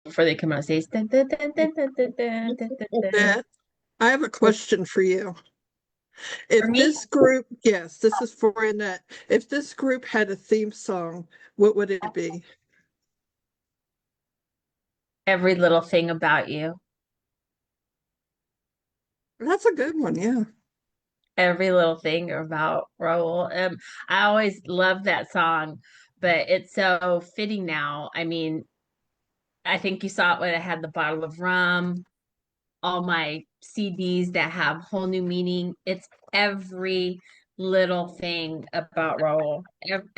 before they come out, says dun, dun, dun, dun, dun, dun, dun, dun, dun, dun. Beth, I have a question for you. For If me, this group, yes, this is for Annette. If this group had a theme song, what would it be? every little thing about you, That's a good one, yeah. every little thing about Raul. I always loved that song, but it's so fitting now. I mean, I think you saw it when I had the bottle of rum, all my CDs that have whole new meaning. It's every little thing about Raul.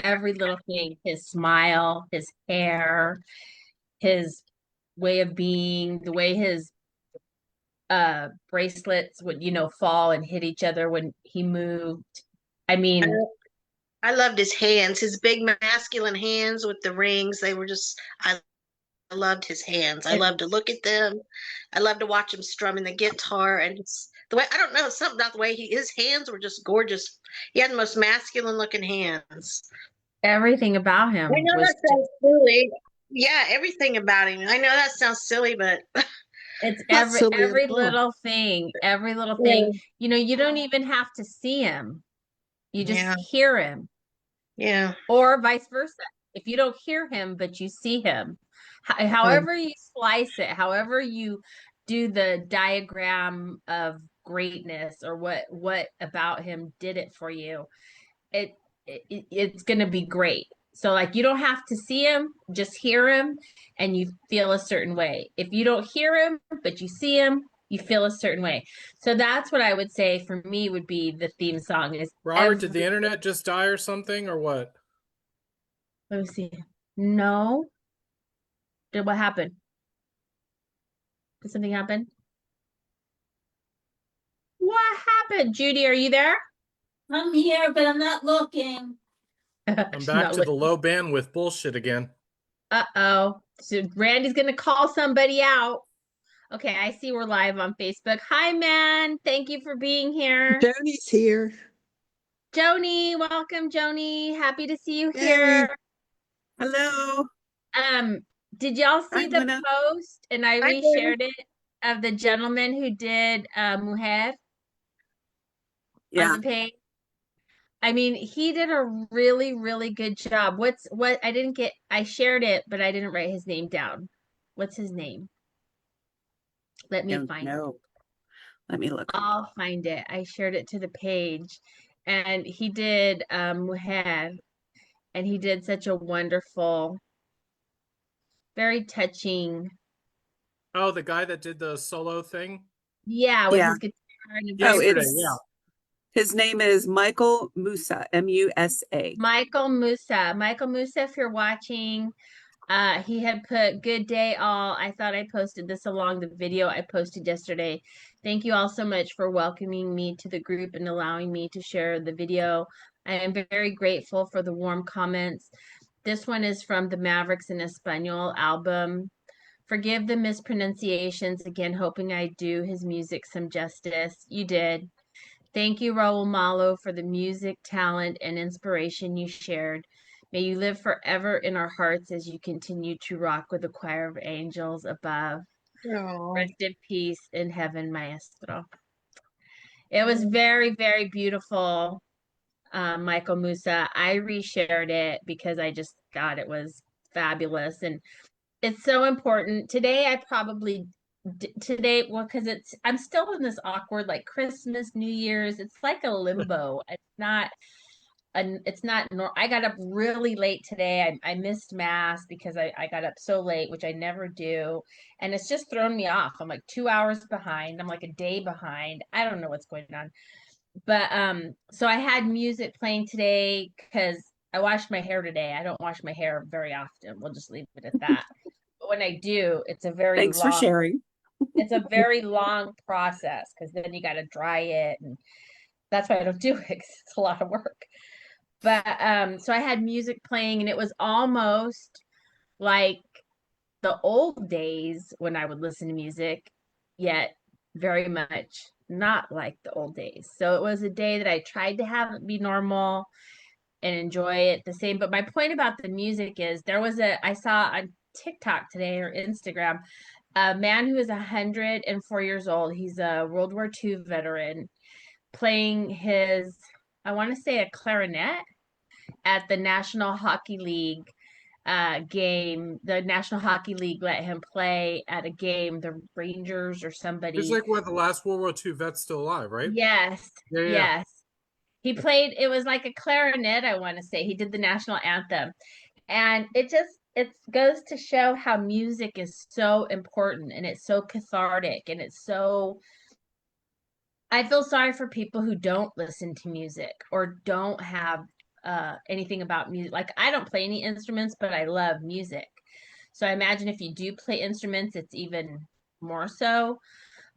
Every little thing, his smile, his hair, his way of being, the way his bracelets would, fall and hit each other when he moved. I I, mean, I loved his hands, his big masculine hands with the rings. They were just, I loved his hands. I it, loved to look at them. I loved to watch him strumming the guitar and the way, I don't know, something about the way his hands were just gorgeous. He had the most masculine looking hands. everything about I him know was that sounds silly. Yeah, everything about him. I know that sounds silly, but it's Not every silly at every all. little thing, every little thing. yeah, You don't even have to see him. You just yeah, hear him, yeah. or vice versa. If you don't hear him, but you see him, Right. however you slice it, however you do the diagram of greatness or what about him did it for you, it, it's going to be great. So like you don't have to see him, just hear him and you feel a certain way. If you don't hear him but you see him, you feel a certain way. So that's what I would say for me would be the theme song is Robert, did the every internet just die or something, or what? let me see. No. Did what happened? Did something happen? What happened? Judy, are you there? I'm here, but I'm not looking. I'm She's back not to the listening. low bandwidth bullshit again. Uh-oh. So Randy's gonna call somebody out. Okay, I see we're live on Facebook. Hi, man. Thank you for being here. Joni's here. Joni, welcome, Joni. Happy to see you Yay. here. Hello. Um, did y'all Hi, see the Luna. post? And I I did. reshared it of the gentleman who did Mujer on Yeah. the page. I mean, he did a really, really good job. What I didn't get, I shared it, but I didn't write his name down. What's his name? Let me Don't find it. know. Let me look. I'll find it. I shared it to the page. And he did Mujer, and he did such a wonderful, very touching, Oh, the guy that did the solo thing yeah, with Yeah. his guitar and a very Oh, yesterday. pretty Yeah. it's his name is Michael Musa, Musa. Michael Musa. Michael Musa, if you're watching, he had put good day all. I thought I posted this along the video I posted yesterday. Thank you all so much for welcoming me to the group and allowing me to share the video. I am very grateful for the warm comments. This one is from the Mavericks in Espanol album. Forgive the mispronunciations. Again, hoping I do his music some justice. You did. Thank you, Raul Malo, for the music, talent, and inspiration you shared. May you live forever in our hearts as you continue to rock with the choir of angels above. Oh, Rest in peace in heaven, Maestro. It was very, very beautiful, Michael Musa. I reshared it because I just thought it was fabulous. And it's so important. Today, I probably today, well, because I'm still in this awkward like Christmas, New Year's. It's like a limbo. It's not nor I got up really late today. I missed mass because I got up so late, which I never do. And it's just thrown me off. I'm like 2 hours behind. I'm like a day behind. I don't know what's going on. But so I had music playing today because I washed my hair today. I don't wash my hair very often. We'll just leave it at that. But when I do, Thanks for sharing. it's a very long process because then you got to dry it, and that's why I don't do it because it's a lot of work. But so I had music playing, and it was almost like the old days when I would listen to music, yet very much not like the old days. So it was a day that I tried to have it be normal and enjoy it the same. But my point about the music is I saw TikTok today or Instagram, a man who is 104 years old. He's a World War II veteran playing his, I want to say, a clarinet at the National Hockey League game. The National Hockey League let him play at a game, the Rangers or He's somebody. like one of the last World War II vets still alive, right? Yes, Yeah, yeah. yes. He played, it was like a clarinet, I want to say. He did the national anthem. And it goes to show how music is so important and it's so cathartic and it's so, I feel sorry for people who don't listen to music or don't have anything about music. Like I don't play any instruments, but I love music. So I imagine if you do play instruments, it's even more so.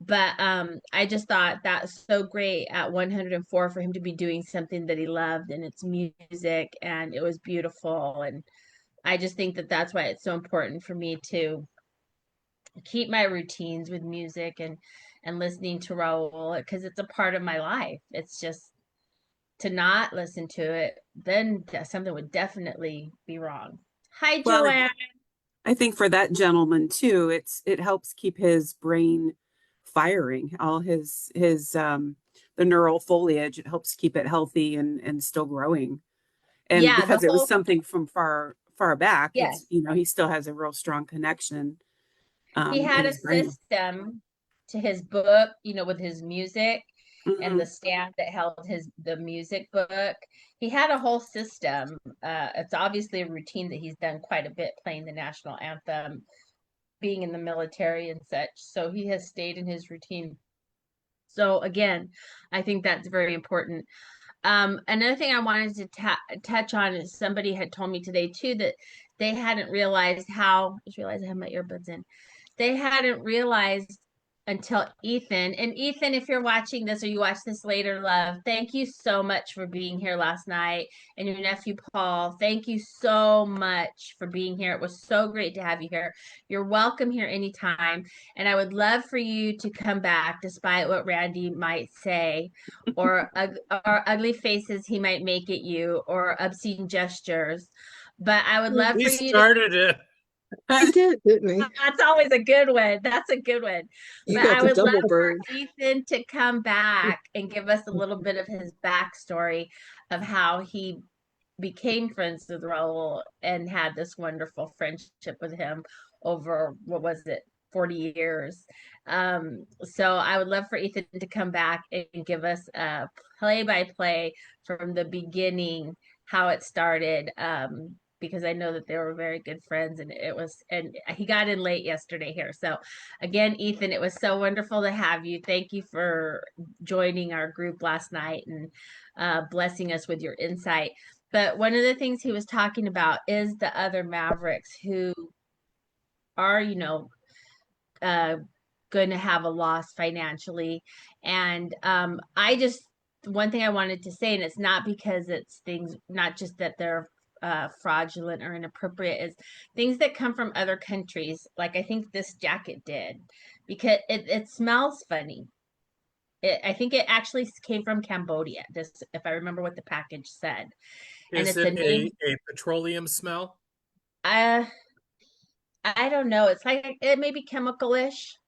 But I just thought that's so great at 104 for him to be doing something that he loved, and it's music, and it was beautiful. And I just think that that's why it's so important for me to keep my routines with music and listening to Raul because it's a part of my life. It's just to not listen to it, then something would definitely be wrong. Hi, Well, Joanne. I think for that gentleman too, it helps keep his brain firing, all his the neural foliage. It helps keep it healthy and still growing. And Yeah, the because it was whole, something from far back, yes. it's, he still has a real strong connection He in had a his brain. system to his book, with his music and Hmm. the stand that held the music book. He had a whole system. It's obviously a routine that he's done quite a bit playing the national anthem, being in the military and such. So he has stayed in his routine. So again, I think that's very important. Another thing I wanted to touch on is somebody had told me today too that they hadn't realized how, I just realized I have my earbuds in. They hadn't realized until Ethan. And Ethan, if you're watching this or you watch this later, love, thank you so much for being here last night. And your nephew Paul, thank you so much for being here. It was so great to have you here. You're welcome here anytime. And I would love for you to come back despite what Randy might say or ugly faces he might make at you or obscene gestures. But I would love He for you to, started it. He did, didn't he? that's always a good one. That's a good one. You But got I the would love double for bird. Ethan to come back and give us a little bit of his backstory of how he became friends with Raul and had this wonderful friendship with him over, what was it, 40 years. So I would love for Ethan to come back and give us a play-by-play from the beginning, how it started. Because I know that they were very good friends and and he got in late yesterday here. So again, Ethan, it was so wonderful to have you. Thank you for joining our group last night and blessing us with your insight. But one of the things he was talking about is the other Mavericks who are, uh, going to have a loss financially. And one thing I wanted to say, and it's not because it's things, not just that they're fraudulent or inappropriate, is things that come from other countries. Like I think this jacket did, because it smells funny. I think it actually came from Cambodia. This, if I remember what the package said, and Is it's a it name. a petroleum smell? Uh, I don't know. It's like it may be chemical-ish.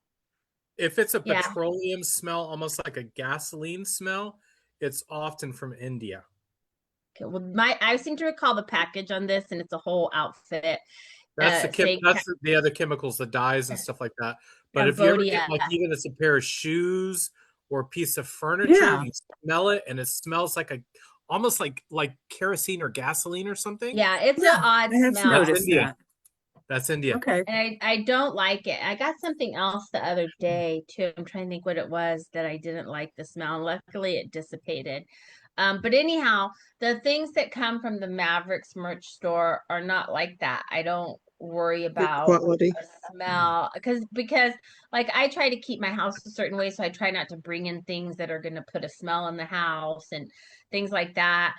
If it's a Yeah. petroleum smell, almost like a gasoline smell, it's often from India. Okay. Well, I seem to recall the package on this, and it's a whole outfit. That's Say the other chemicals, the dyes and stuff like that. But if you ever get Cambodia. like even it's a pair of shoes or a piece of furniture, Yeah. you smell it and it smells like almost like kerosene or gasoline or something. Yeah, it's an Yeah, odd I have smell. That's noticed India. that. That's India. Okay. And I don't like it. I got something else the other day too. I'm trying to think what it was that I didn't like the smell. Luckily, it dissipated. But anyhow, the things that come from the Mavericks merch store are not like that. I don't worry Good about quality. a smell because like I try to keep my house a certain way, so I try not to bring in things that are going to put a smell in the house and things like that.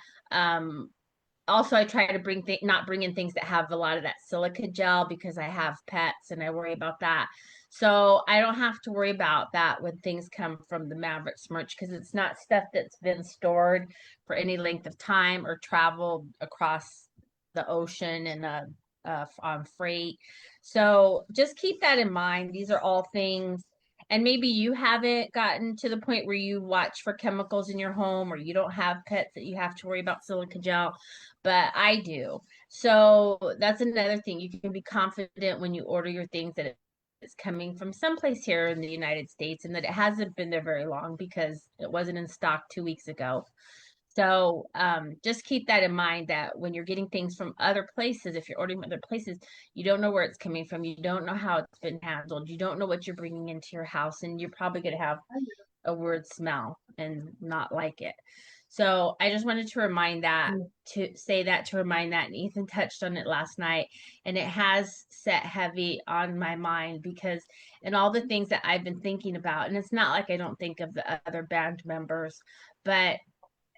Also I try to not bring in things that have a lot of that silica gel because I have pets and I worry about that. So I don't have to worry about that when things come from the Mavericks merch because it's not stuff that's been stored for any length of time or traveled across the ocean in a on freight. So just keep that in mind. These are all things, and maybe you haven't gotten to the point where you watch for chemicals in your home, or you don't have pets that you have to worry about silica gel, but I do. So that's another thing. You can be confident when you order your things that it's coming from someplace here in the United States, and that it hasn't been there very long because it wasn't in stock 2 weeks ago. So just keep that in mind, that when you're getting things from other places, if you're ordering from other places, you don't know where it's coming from. You don't know how it's been handled. You don't know what you're bringing into your house, and you're probably going to have a weird smell and not like it. So I just wanted to remind that, to say that, to remind that. And Ethan touched on it last night, and it has set heavy on my mind because, and all the things that I've been thinking about, and it's not like I don't think of the other band members, but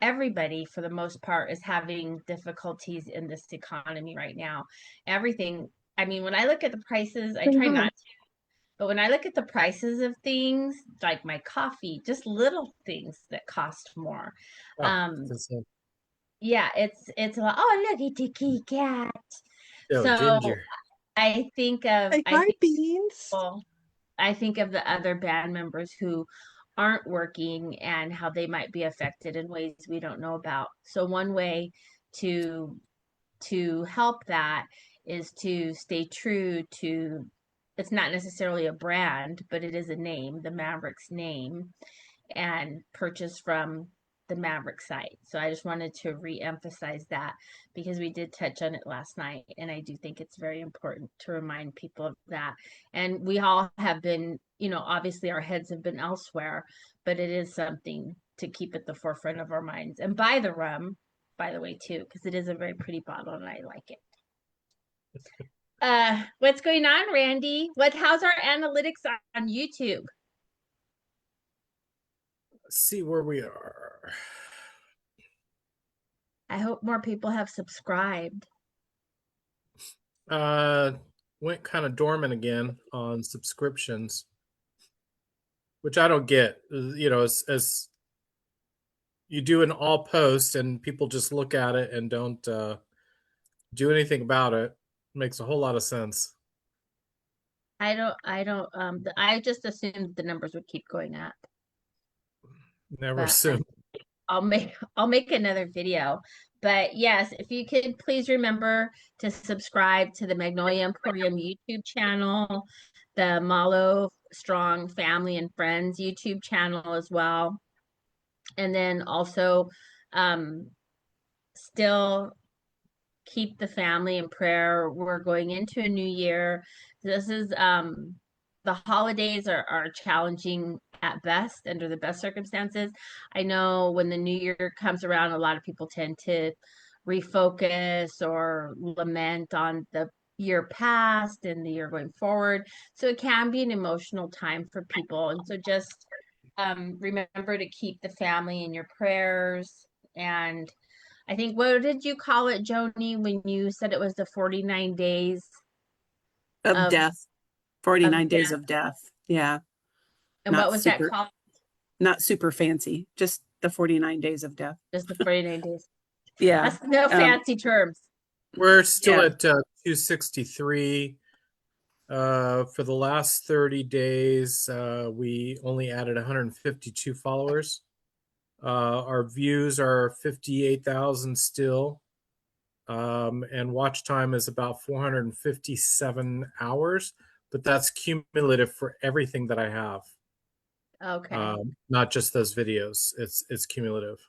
everybody for the most part is having difficulties in this economy right now. Everything, I mean, when I look at the prices, I try not to, but when I look at the prices of things like my coffee, just little things that cost more. Yeah, it's like, oh, look at the kitty cat. Oh, So Ginger. I think of Hey, hi, Beans. well, I think of the other band members who aren't working and how they might be affected in ways we don't know about. So one way to help that is to stay true to, it's not necessarily a brand, but it is a name, the Mavericks name, and purchase from the Maverick site. So I just wanted to re-emphasize that because we did touch on it last night, and I do think it's very important to remind people of that. And we all have been, obviously our heads have been elsewhere, but it is something to keep at the forefront of our minds. And buy the rum, by the way, too, because it is a very pretty bottle and I like it. What's going on, Randy? How's our analytics on YouTube? Let's see where we are. I hope more people have subscribed. Went kind of dormant again on subscriptions, which I don't get. As you do an all post and people just look at it and don't do anything about it, makes a whole lot of sense. I just assumed the numbers would keep going up. Never assume. I'll make another video. But yes, if you could please remember to subscribe to the Magnolia Emporium YouTube channel, the Malo Strong Family and Friends YouTube channel as well. And then also still keep the family in prayer. We're going into a new year. This is the holidays are challenging at best under the best circumstances. I know when the new year comes around, a lot of people tend to refocus or lament on the year past and the year going forward. So it can be an emotional time for people. And so just remember to keep the family in your prayers. And I think, what did you call it, Joni, when you said it was the 49 days Of death. 49 days death? of death. Yeah. And what was that called? Not super fancy, just the 49 days of death. Just the 49 days. Yeah. That's no fancy terms. We're still at 263. For the last 30 days, we only added 152 followers. Our views are 58,000 still. And watch time is about 457 hours, but that's cumulative for everything that I have. Okay. Not just those videos. It's cumulative.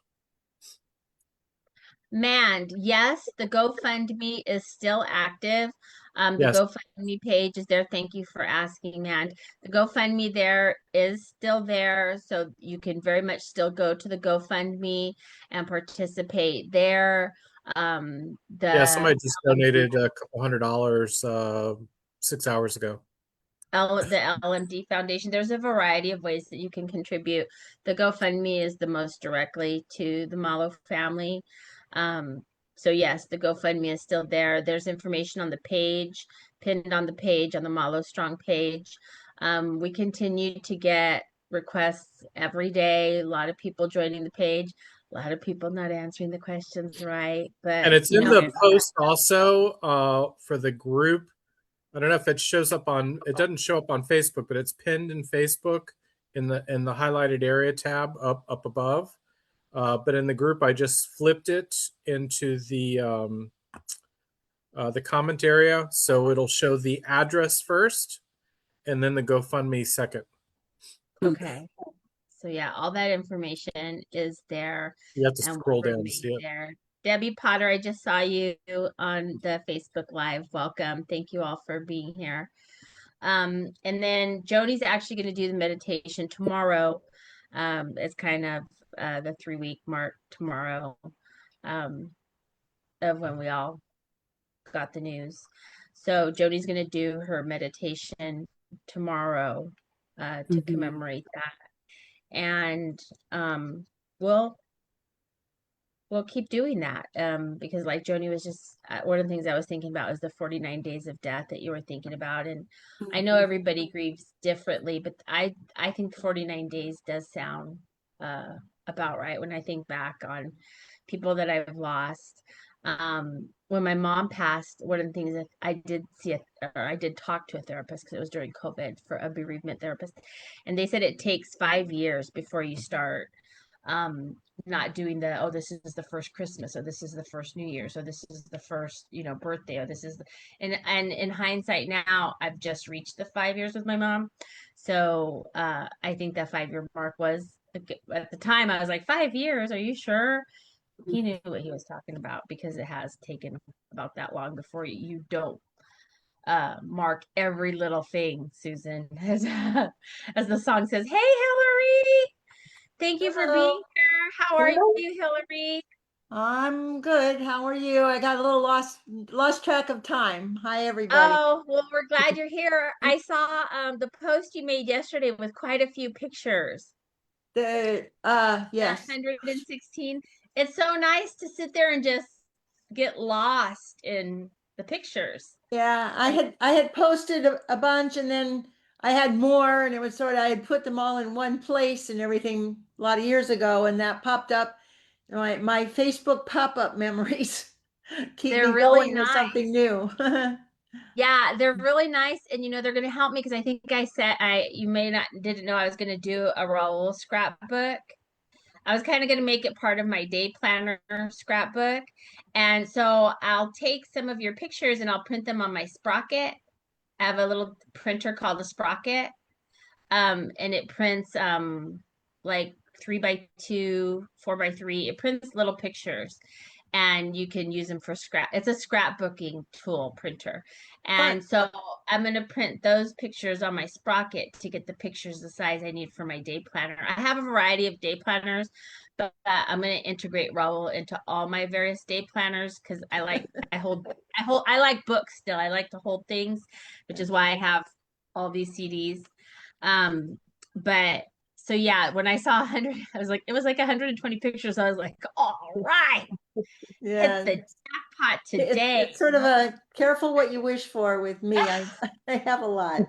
Man, yes, the GoFundMe is still active. The Yes. GoFundMe page is there. Thank you for asking, man. The GoFundMe there is still there, so you can very much still go to the GoFundMe and participate there. Somebody just donated a couple $100 6 hours ago. The LMD Foundation. There's a variety of ways that you can contribute. The GoFundMe is the most directly to the Malo family. So yes, the GoFundMe is still there. There's information on the page, pinned on the page, on the Malo Strong page. We continue to get requests every day. A lot of people joining the page. A lot of people not answering the questions right, but And it's you in know, the post also for the group. I don't know if it shows up on, it doesn't show up on Facebook, but it's pinned in Facebook in the highlighted area tab up above. But in the group, I just flipped it into the comment area, so it'll show the address first, and then the GoFundMe second. okay. So yeah, all that information is there You have to and scroll will down to remain see it. there. Debbie Potter, I just saw you on the Facebook Live. Welcome. Thank you all for being here. And then Joni's actually going to do the meditation tomorrow. It's kind of the 3-week mark tomorrow of when we all got the news. So Joni's going to do her meditation tomorrow to commemorate that. And we'll keep doing that because like Joni was just one of the things I was thinking about is the 49 days of death that you were thinking about. And I know everybody grieves differently, but I think 49 days does sound about right when I think back on people that I've lost. When my mom passed, one of the things that I did I did talk to a therapist because it was during COVID for a bereavement therapist, and they said it takes 5 years before you start not doing the, oh, this is the first Christmas, or this is the first New Year's, or this is the first, birthday, or this is and in hindsight now I've just reached the 5 years with my mom. So I think that 5-year mark was, at the time I was like, 5 years, are you sure? He knew what he was talking about because it has taken about that long before you don't mark every little thing, Susan, as the song says. Hey, Hillary, thank you for being here. How are you, Hillary? I'm good. How are you? I got a little lost track of time. Hi, everybody. Oh, well, we're glad you're here. I saw the post you made yesterday with quite a few pictures. Yes. 116. It's so nice to sit there and just get lost in the pictures. Yeah, I had posted a bunch, and then I had more, and it was I had put them all in one place and everything a lot of years ago, and that popped up. My Facebook pop-up memories keep They're me really going with nice. something new. Yeah, they're really nice, and they're going to help me because I think I said you may not didn't know I was going to do a Raul scrapbook. I was kind of going to make it part of my day planner scrapbook. And so I'll take some of your pictures and I'll print them on my Sprocket. I have a little printer called the Sprocket. And it prints like 3x2, 4x3. It prints little pictures and you can use them for it's a scrapbooking tool printer. And so I'm going to print those pictures on my Sprocket to get the pictures the size I need for my day planner. I have a variety of day planners, but I'm going to integrate Raul into all my various day planners because I like books still. I like to hold things, which is why I have all these CDs. But so yeah, when I saw 100, I was like, it was like 120 pictures. I was like, all right, Yeah, hit the jackpot today. it's sort of a careful what you wish for with me. I have a lot.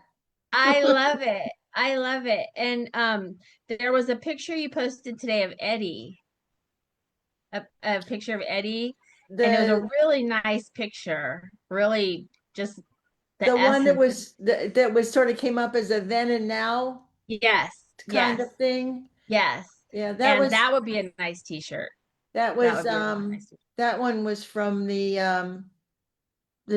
I love it. I love it. And there was a picture you posted today of Eddie, a picture of Eddie, and it was a really nice picture. Really, just the one that essence. was sort of came up as a then and now Yes, kind yes, of thing. yes. Yeah, that would be a nice t-shirt. That That was would be a really nice t-shirt. that one was from the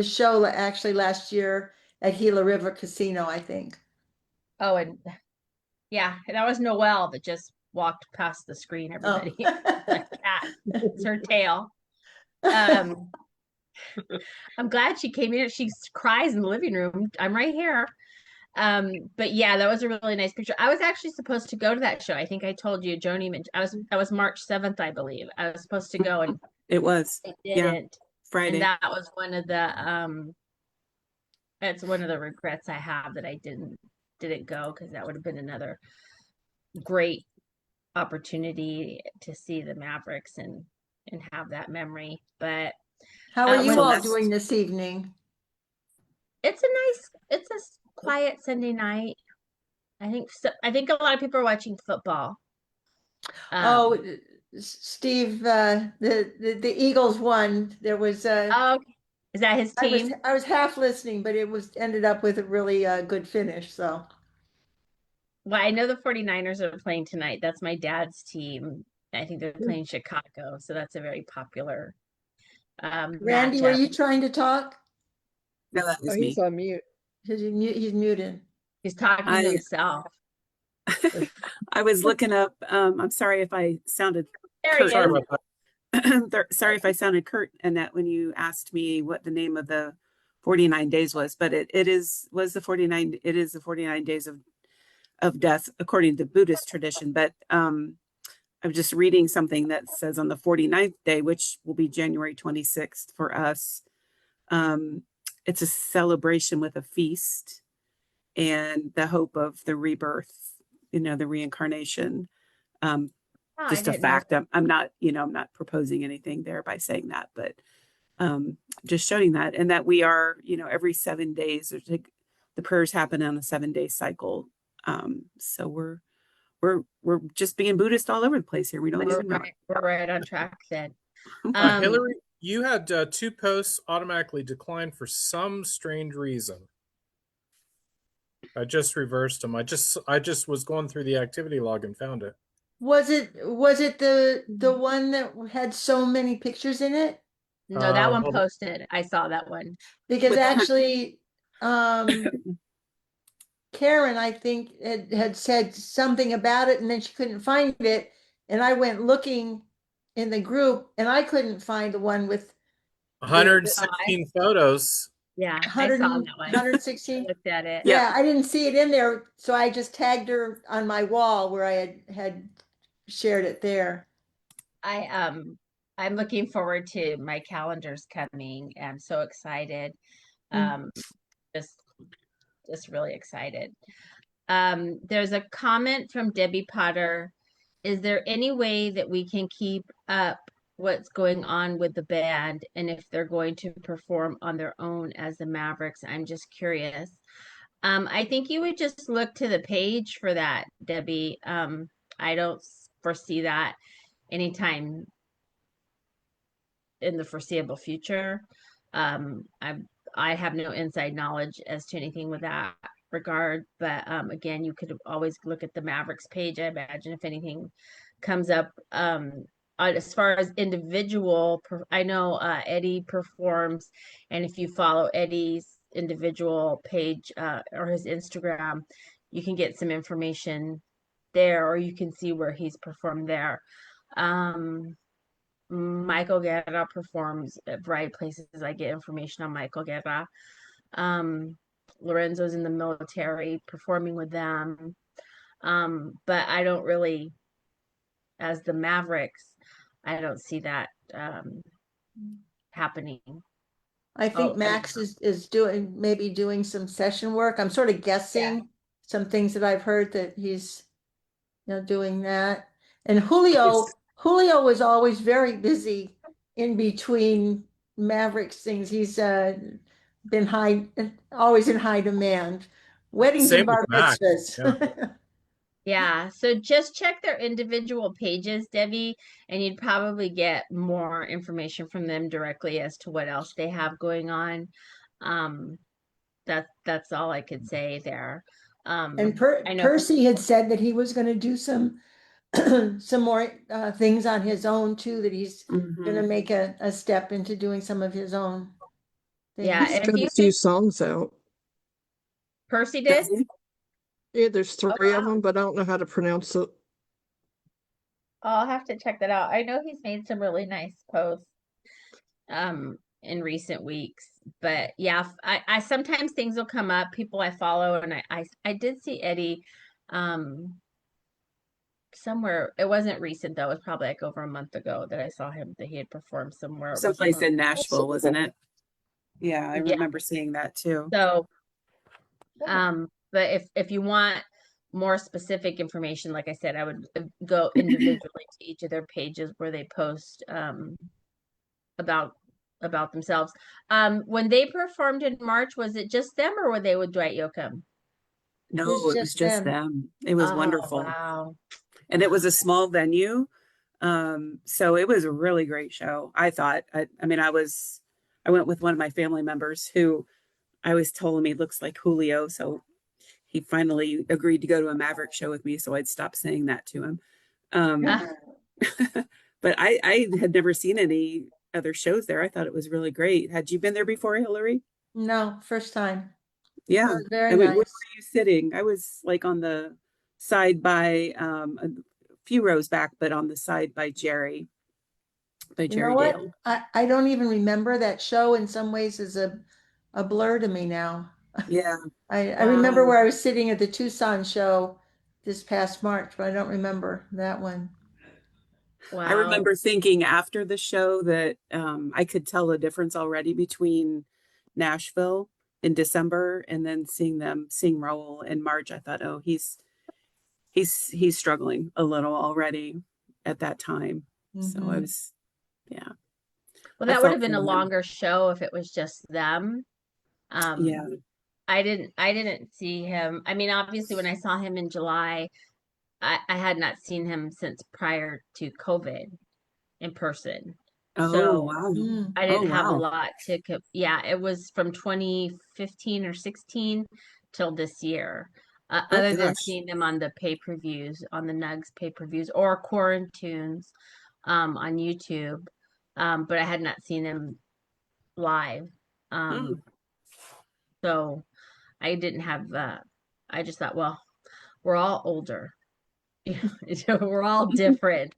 show actually last year at Gila River Casino, I think. Oh, and yeah, that was Noelle that just walked past the screen, everybody. That cat. It's her tail. I'm glad she came in. She cries in the living room. I'm right here. But yeah, that was a really nice picture. I was actually supposed to go to that show. I think I told you, Joni mentioned I was March 7th, I believe. I was supposed to go and It was. I didn't. Friday. And that was one of the it's one of the regrets I have that I didn't go because that would have been another great opportunity to see the Mavericks and have that memory. But how are you all Celeste. doing this evening? it's a quiet Sunday night. I think a lot of people are watching football. Steve, the Eagles won. There was Oh, is that his team? I was half listening, but it was ended up with a really good finish. So Well, I know the 49ers are playing tonight. That's my dad's team. I think they're playing Chicago, so that's a very popular Randy, were matchup. you trying to talk? No, that Oh, was he's me. on mute. He's muted. He's talking to I himself. I was looking up. I'm sorry if I sounded There curt. he Sorry is. about that. Sorry if I sounded curt, Annette, when you asked me what the name of the 49 days was, but it is the 49. It is the 49 days of death according to Buddhist tradition. But I'm just reading something that says on the 49th day, which will be January 26th for us. It's a celebration with a feast and the hope of the rebirth, the reincarnation. Oh, I Just a didn't know. fact. I'm not, I'm not proposing anything there by saying that, but just showing that, and that we are, every 7 days, the prayers happen on a 7-day cycle. So we're just being Buddhist all over the place here. We don't even know. We're right on track then. Hillary, you had 2 posts automatically declined for some strange reason. I just reversed them. I just was going through the activity log and found it. Was it the one that had so many pictures in it? No, that one hold on. posted. I saw that one. Because With- actually, Karen, I think, had said something about it, and then she couldn't find it, and I went looking in the group, and I couldn't find the one with 116 photos. Yeah, I 100, saw that one. 116. I looked at it. Yeah, I didn't see it in there, so I just tagged her on my wall where I had shared it there. I'm looking forward to my calendars coming. I'm so excited. Just really excited. There's a comment from Debbie Potter. Is there any way that we can keep up what's going on with the band and if they're going to perform on their own as the Mavericks? I'm just curious. I think you would just look to the page for that, Debbie. I don't foresee that anytime in the foreseeable future. I have no inside knowledge as to anything with that regard, but again, you could always look at the Mavericks page. I imagine if anything comes up. As far as individual, I know Eddie performs, and if you follow Eddie's individual page or his Instagram, you can get some information there, or you can see where he's performed there. Michael Guerra performs at variety places. I get information on Michael Guerra. Lorenzo's in the military performing with them. But I don't really, as the Mavericks, I don't see that happening. I think Max is maybe doing some session work. I'm sort of guessing some things that I've heard that he's doing that. And Julio was always very busy in between Mavericks things. He's been always in high demand. Weddings Same and bar with Max, mitzvahs. Yeah, so just check their individual pages, Debbie, and you'd probably get more information from them directly as to what else they have going on. That's all I could say there. And I know Percy had said that he was going to do some more things on his own too, that he's going to make a step into doing some of his own things. Yeah, He's and got a few songs out. Percy did? Yeah, there's 3 of them, but I don't know how to pronounce it. I'll have to check that out. I know he's made some really nice posts in recent weeks. But yeah, I sometimes things will come up, people I follow, and I did see Eddie somewhere. It wasn't recent though, it was probably like over a month ago that I saw him, that he had performed somewhere. Someplace in Nashville, wasn't it? Yeah, I remember seeing that too. So but if you want more specific information, like I said, I would go individually to each of their pages where they post about themselves. When they performed in March, was it just them or were they with Dwight Yoakam? No, it was just them. It was wonderful. Wow. And it was a small venue. So it was a really great show. I thought, I mean, I went with one of my family members who I was told him he looks like Julio. So he finally agreed to go to a Mavericks show with me. So I'd stop saying that to him. Ah, But I had never seen any other shows there. I thought it was really great. Had you been there before, Hillary? No, first time. It Yeah. was very I mean, where nice. were you sitting? I was like on the side by a few rows back, but on the side by You know Jerry what? Dale. I don't even remember that show. In some ways is a blur to me now. Yeah. I remember wow. where I was sitting at the Tucson show this past March, but I don't remember that one. I Wow. remember thinking after the show that I could tell the difference already between Nashville in December and then seeing them sing Raul in March. I thought, oh, he's struggling a little already at that time. So I Mhm. was, yeah, Well, I that would have felt been for a him. longer show if it was just them. Yeah. I didn't see him. I mean, obviously when I saw him in July, I had not seen him since prior to COVID in person. Oh, So wow. Mm. I Oh, didn't have a wow. lot to, yeah, it was from 2015 or 16 till this year. Oh, Other than gosh. seeing them on the pay-per-views, on the Nugs pay-per-views or Quarantunes on YouTube. But I had not seen them live. Hmm. So I didn't have I just thought, well, we're all older. We're all different,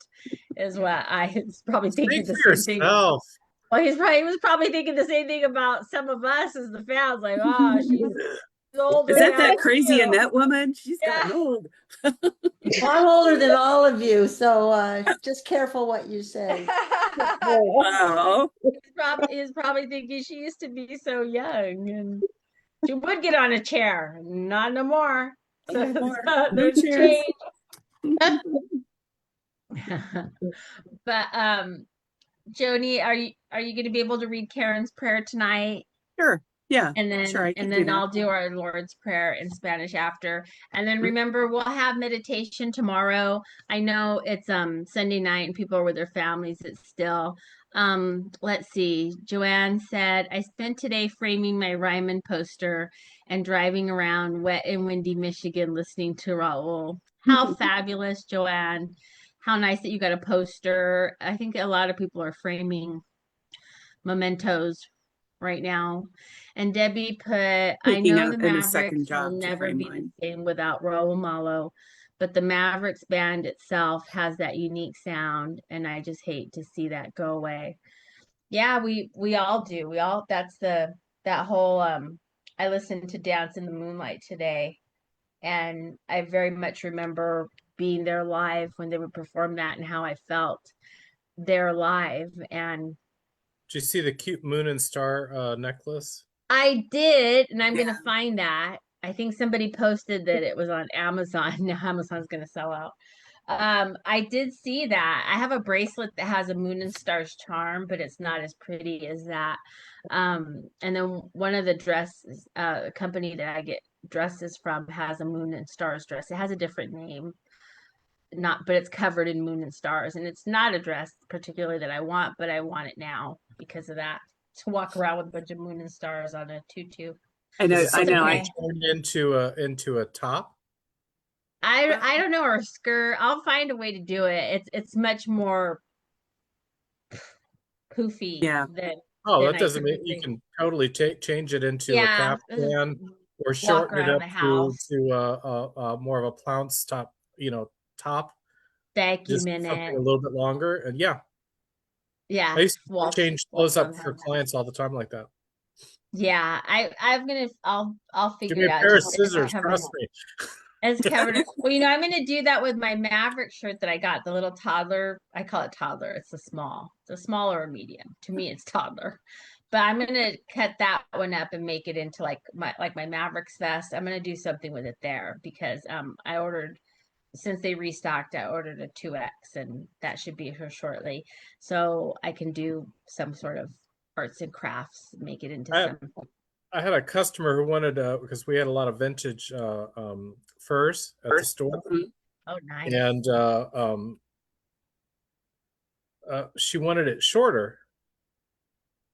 is what I was probably Speak thinking the for same thing. yourself. Well, he was probably thinking the same thing about some of us as the fans, like, oh, she's Is older that now that crazy too. Annette woman? She's gotten Yeah. old. Well, I'm older than all of you, so just careful what you say. Oh, He's probably thinking she used to be so young and she would get on a chair. Not no more. So, no more. No there's a chairs. change. But Joni, are you going to be able to read Karen's prayer tonight? Sure. Yeah. And Sure, then I can do that. I'll do our Lord's Prayer in Spanish after. And then Mm. remember, we'll have meditation tomorrow. I know it's Sunday night and people are with their families. It's still let's see. Joanne said, I spent today framing my Ryman poster and driving around wet and windy Michigan listening to Raul. How fabulous, Joanne. How nice that you got a poster. I think a lot of people are framing mementos right now. And Debbie put, I Taking know the a second Mavericks will job to never frame be the mine. same without Raul Malo, but the Mavericks band itself has that unique sound, and I just hate to see that go away. Yeah, we all do. We all that's the that whole I listened to Dance in the Moonlight today, and I very much remember being there live when they would perform that and how I felt there live. And Did you see the cute moon and star necklace? I did, and I'm Yeah. gonna find that. I think somebody posted that it was on Amazon. Now Amazon's gonna sell out. I did see that. I have a bracelet that has a moon and stars charm, but it's not as pretty as that. And then one of the dresses, company that I get dresses from has a moon and stars dress. It has a different name, not, but it's covered in moon and stars, and it's not a dress particularly that I want, but I want it now because of that. To walk around with a bunch of moon and stars on a tutu. I Is know. it I something know. you Okay. turned into a top? I don't know, or a skirt. I'll find a way to do it. It's much more poofy Yeah. Oh, than that I doesn't mean you typically. can totally change it into a Yeah, caftan or walk shorten it around up the to house, a more of a flounce top, top. vacuum Just in something it. a little bit longer. And yeah, I Yeah, used to walk change walk clothes around up the for house. clients all the time like that. Yeah, I'll Give figure me it a out. pair of Just it's scissors, covered. trust me. It's covered. Well, I'm gonna do that with my Maverick shirt that I got, the little toddler. I call it toddler. It's a small. It's a small or a medium. To me, it's toddler. But I'm gonna cut that one up and make it into like my Mavericks vest. I'm gonna do something with it there because I ordered, since they restocked, I ordered a 2X and that should be here shortly. So I can do some sort of arts and crafts, make it into I, something. I had a customer who wanted because we had a lot of vintage furs at the store, Mhm. Oh, nice. and she wanted it shorter.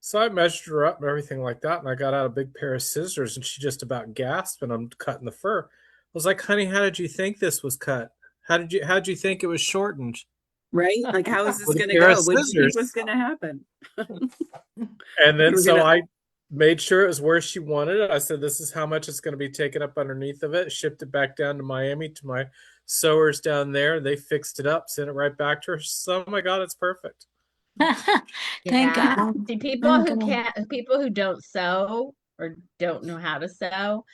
So I measured her up and everything like that, and I got out a big pair of scissors, and she just about gasped, and I'm cutting the fur. I was like, honey, how did you think this was cut? How'd you think it was shortened? Right? Like, how is this With a going to pair of go? What do you think scissors. was going to happen? And then You were so gonna- I made sure it was where she wanted it. I said, this is how much it's going to be taken up underneath of it. Shipped it back down to Miami to my sewers down there. They fixed it up, sent it right back to her. She said, oh my God, it's perfect. Thank God. See, Okay. people who don't sew or don't know how to sew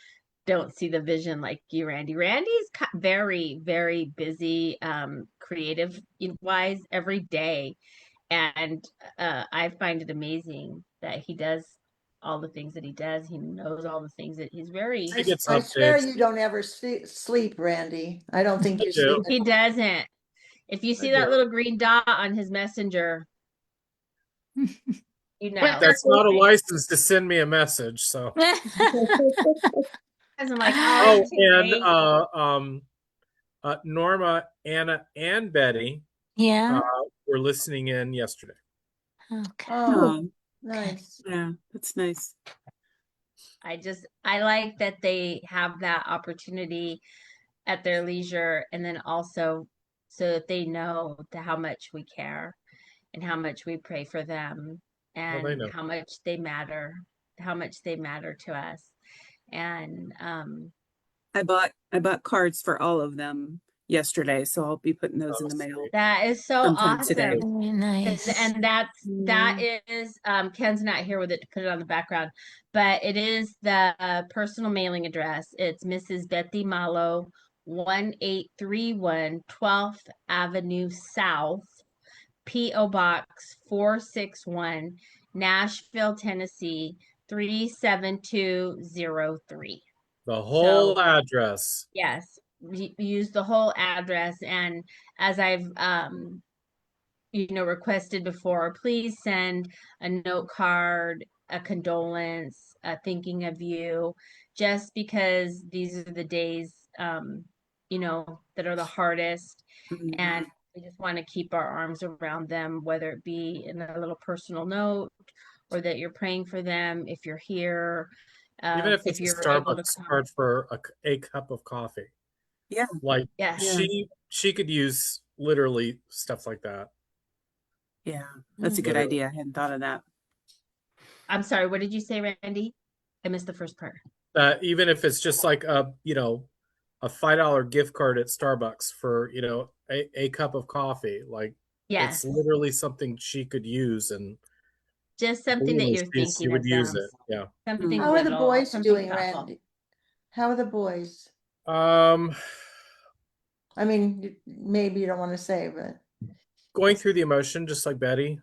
don't see the vision like you, Randy. Randy's very, very busy, creative wise every day. And I find it amazing that he does all the things that he does. He knows all the things that he's very. He gets I swear updates. you don't ever sleep, Randy. I don't think I you do. sleep. He doesn't. If you I see that do. little green dot on his messenger, you know. That's not a license to send me a message. So, I'm like, oh, oh, isn't he and great? Norma, Anna, and Betty Yeah. were listening in yesterday. Okay. Oh, Oh, nice. yeah, that's nice. I like that they have that opportunity at their leisure, and then also so that they know how much we care and how much we pray for them Well, they and know. how much they matter to us. And I bought cards for all of them yesterday, so I'll be putting those in the mail that is so sometime today. awesome. Very nice. And that is Ken's not here with it to put it on the background, but it is the personal mailing address. It's Mrs. Betty Malo, 1831 12th Avenue South, P.O. Box 461, Nashville, Tennessee 37203. The whole So address. yes, use the whole address. And as I've requested before, please send a note card, a condolence, a thinking of you, just because these are the days, that are the hardest. Mhm. And we just want to keep our arms around them, whether it be in a little personal note or that you're praying for them if you're here, Even if if it's a you're able to Starbucks come. card for a cup of coffee. Yeah, Like Yes. Yeah. she could use literally stuff like that. yeah, that's a good Literally. idea. I hadn't thought of that. I'm sorry, what did you say, Randy? I missed the first part. Even if it's just like a $5 gift card at Starbucks for a cup of coffee, like Yes. it's literally something she could use, and Just something that you're she thinking would of use them. it. Yeah. Something How are the little, boys something doing, thoughtful. Randy? How are the boys? Um, I mean, maybe you don't want to say, but going through the emotion, just like Betty.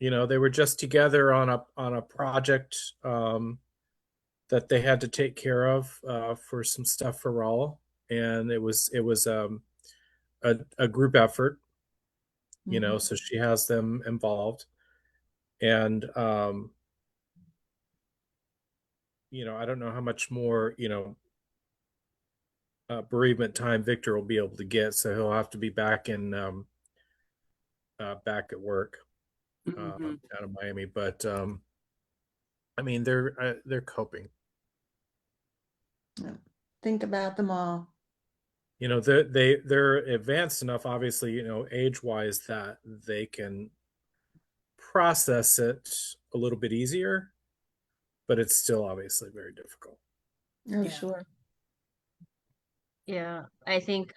They were just together on a project that they had to take care of for some stuff for Raul, and it was a group effort. So she has them involved, and I don't know how much more bereavement time Victor will be able to get, so he'll have to be back back at work Mhm. out of Miami. But I mean, they're coping. think about them all. They're advanced enough, obviously, age wise, that they can process it a little bit easier, but it's still obviously very difficult. Oh, Yeah. sure. Yeah, I think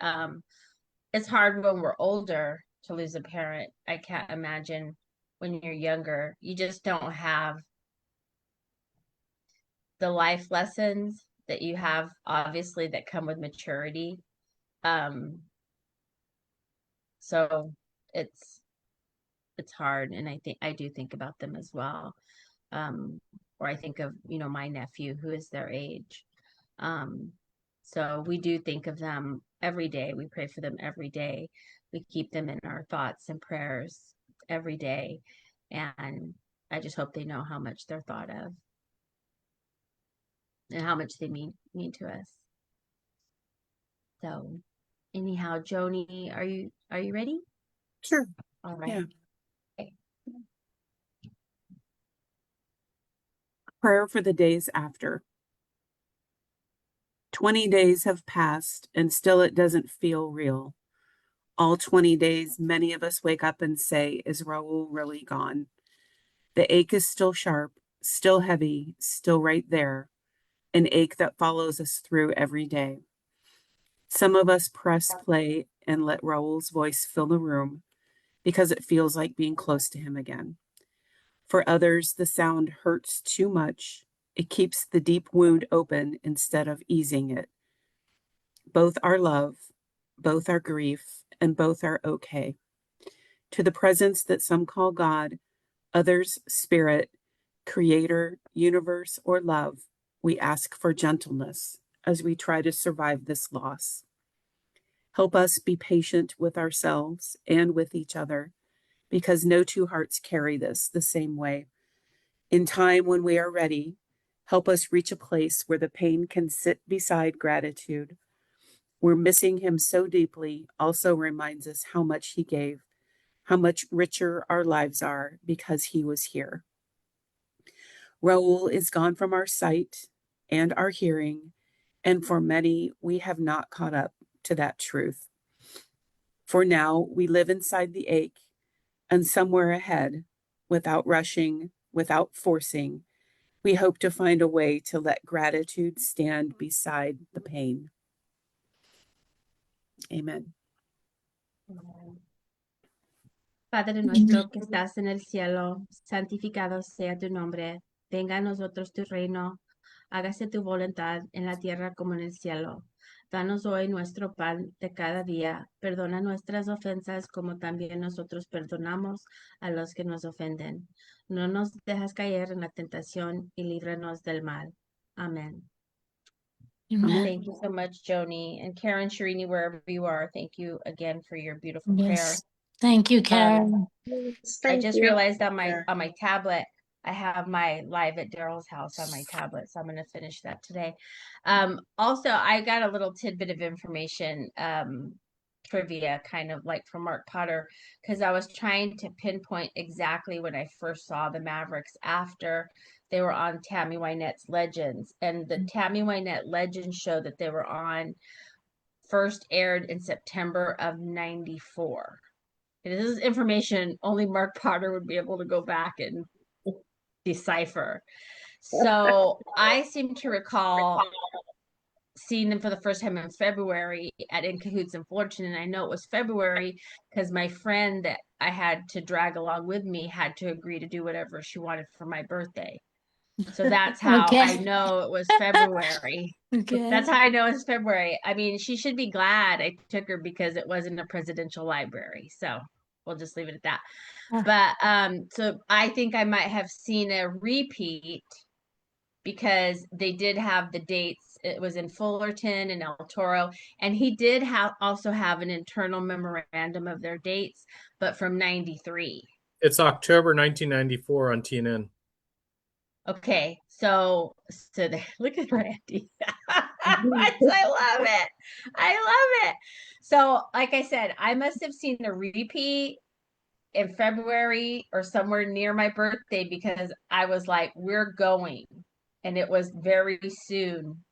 it's hard when we're older to lose a parent. I can't imagine when you're younger. You just don't have the life lessons that you have, obviously, that come with maturity. So it's hard, and I do think about them as well. Or I think of, my nephew who is their age. So we do think of them every day. We pray for them every day. We keep them in our thoughts and prayers every day. And I just hope they know how much they're thought of and how much they mean to us. So anyhow, Joni, are you ready? Sure. All right. Yeah. Okay. Prayer for the days after. 20 days have passed and still it doesn't feel real. All 20 days, many of us wake up and say, is Raul really gone? The ache is still sharp, still heavy, still right there, an ache that follows us through every day. Some of us press play and let Raul's voice fill the room because it feels like being close to him again. For others, the sound hurts too much. It keeps the deep wound open instead of easing it. Both are love, both are grief, and both are okay. To the presence that some call God, others spirit, creator, universe, or love, we ask for gentleness as we try to survive this loss. Help us be patient with ourselves and with each other, because no two hearts carry this the same way. In time when we are ready, help us reach a place where the pain can sit beside gratitude. We're missing him so deeply also reminds us how much he gave, how much richer our lives are because he was here. Raul is gone from our sight and our hearing, and for many, we have not caught up to that truth. For now, we live inside the ache, and somewhere ahead, without rushing, without forcing, we hope to find a way to let gratitude stand beside the pain. Amen. Padre nuestro que estás en el cielo, santificado sea tu nombre. Venga a nosotros tu reino. Hágase tu voluntad en la tierra como en el cielo. Danos hoy nuestro pan de cada día. Perdona nuestras ofensas como también nosotros perdonamos a los que nos ofenden. No nos dejas caer en la tentación y líbranos del mal. Amen. Amen. Thank you so much, Joni. And Karen, Sharini, wherever you are, thank you again for your beautiful prayer. Yes. Thank you, Karen. I Thank just you. realized on my tablet, I have my live at Daryl's house on my tablet, so I'm going to finish that today. Also, I got a little tidbit of information, trivia, kind of like from Mark Potter, because I was trying to pinpoint exactly when I first saw the Mavericks after they were on Tammy Wynette's Legends, and the Tammy Wynette Legends show that they were on first aired in September of '94. This is information only Mark Potter would be able to go back and decipher. So I seem to recall seeing them for the first time in February at In Cahoots and Fortune. And I know it was February because my friend that I had to drag along with me had to agree to do whatever she wanted for my birthday. So that's how Okay. I know it was February. Okay. That's how I know it's February. I mean, she should be glad I took her because it wasn't a presidential library. So we'll just leave it at that. But so I think I might have seen a repeat because they did have the dates. It was in Fullerton and El Toro, and he did also have an internal memorandum of their dates, but from '93. It's October 1994 on TNN. Okay, so look at Randy. I love it. I love it. So, like I said, I must have seen the repeat in February or somewhere near my birthday because I was like, we're going. And it was very soon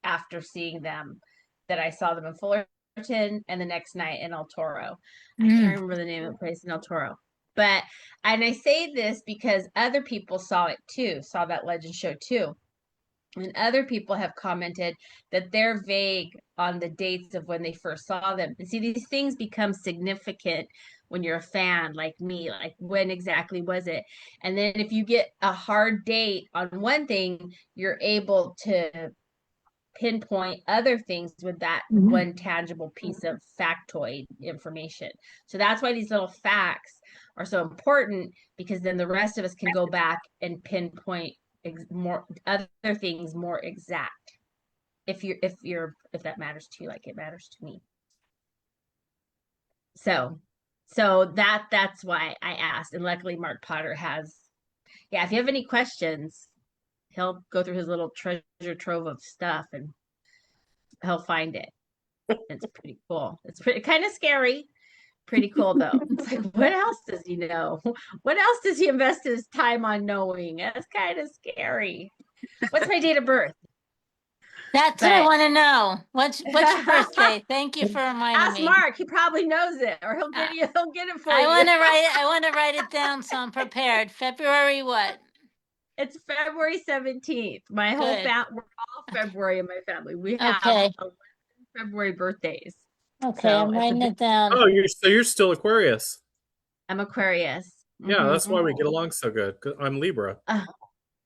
after seeing them that I saw them in Fullerton and the next night in El Toro. I can't remember the name of the place in El Toro. But, and I say this because other people saw it too, saw that legend show too. And other people have commented that they're vague on the dates of when they first saw them. And see, these things become significant when you're a fan like me, like when exactly was it? And then if you get a hard date on one thing, you're able to pinpoint other things with that one tangible piece of factoid information. So that's why these little facts are so important, because then the rest of us can go back and pinpoint more other things more exact. If that matters to you, like it matters to me. So that's why I asked, and luckily Mark Potter has. Yeah, if you have any questions, he'll go through his little treasure trove of stuff and he'll find it. It's pretty cool. It's pretty kind of scary, Pretty cool though. It's like, what else does he know? What else does he invest his time on knowing? That's kind of scary. What's my date of birth? That's what I But want to know. What's your birthday? Thank you for reminding ask me. Mark. He probably knows it, or he'll get you. He'll get it for I you. want to write it down so I'm prepared. February what? It's February 17th. My whole Good. we're all February in my family. We have Okay. 11 February birthdays. Okay, So I'm it's a writing big, it down. Oh, you're still Aquarius. I'm Aquarius. Yeah, that's why we Mhm. get along so good. 'Cause I'm Libra.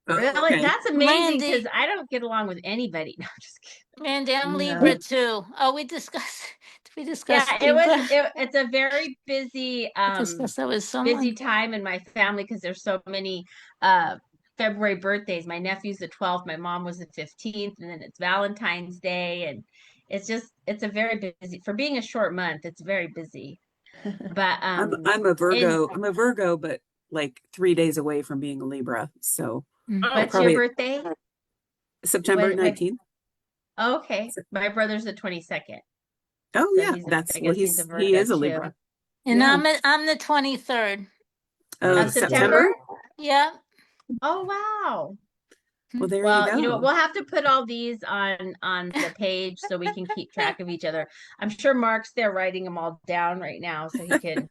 Really? Okay. That's amazing Randy. because I don't get along with anybody. No, I'm just kidding. Randy, I'm No. Libra too. Oh, we discussed. Did we discuss Yeah, Libra? it's a very busy We discussed that with someone. time in my family because there's so many uh February birthdays. My nephew's the 12th, my mom was the 15th, and then it's Valentine's Day, and it's a very busy for being a short month, it's very busy. But I'm a Virgo. I'm a Virgo, but like 3 days away from being a Libra. So Oh, what's probably your birthday? September What- 19th. Oh, okay. My brother's the 22nd. Oh So yeah, I guess he's a he is a Virgo, Libra. too. And Yeah. I'm the 23rd. Of September? September. Yeah. Oh, wow. Well, there Well, you you know what? go. We'll have to put all these on the page so we can keep track of each other. I'm sure Mark's there writing them all down right now so he can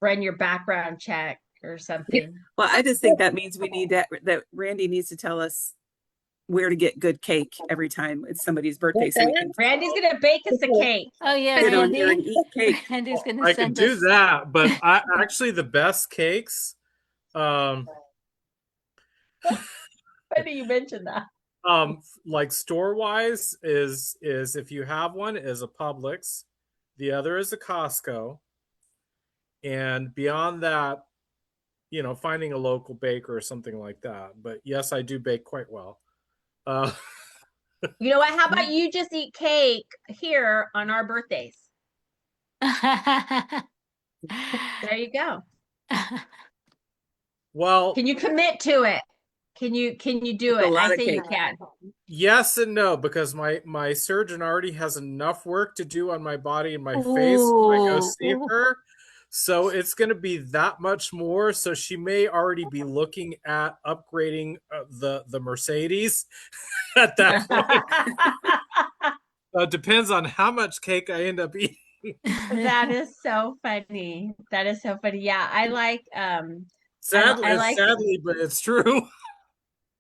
run your background check or something. Well, I just think that means we need that Randy needs to tell us where to get good cake every time it's somebody's birthday, so we can Randy's gonna bake us a cake. Oh yeah, sit on here and Randy. eat cake. Randy's gonna I could send do us. that, but I actually the best cakes, um, Funny you mentioned that. like store wise is if you have one is a Publix, the other is a Costco, and beyond that, finding a local baker or something like that. But yes, I do bake quite well. Uh, You know what? How about you just eat cake here on our birthdays? There you go. well, Can you commit to it? Can you do That's a it? lot I of say you cake. can. yes and no, because my surgeon already has enough work to do on my body and my face when I go see Ooh. her. So it's going to be that much more. So she may already be looking at upgrading the Mercedes at that point. So it depends on how much cake I end up eating. That is so funny. That is so funny. Yeah, I like Sadly, I like but it's true.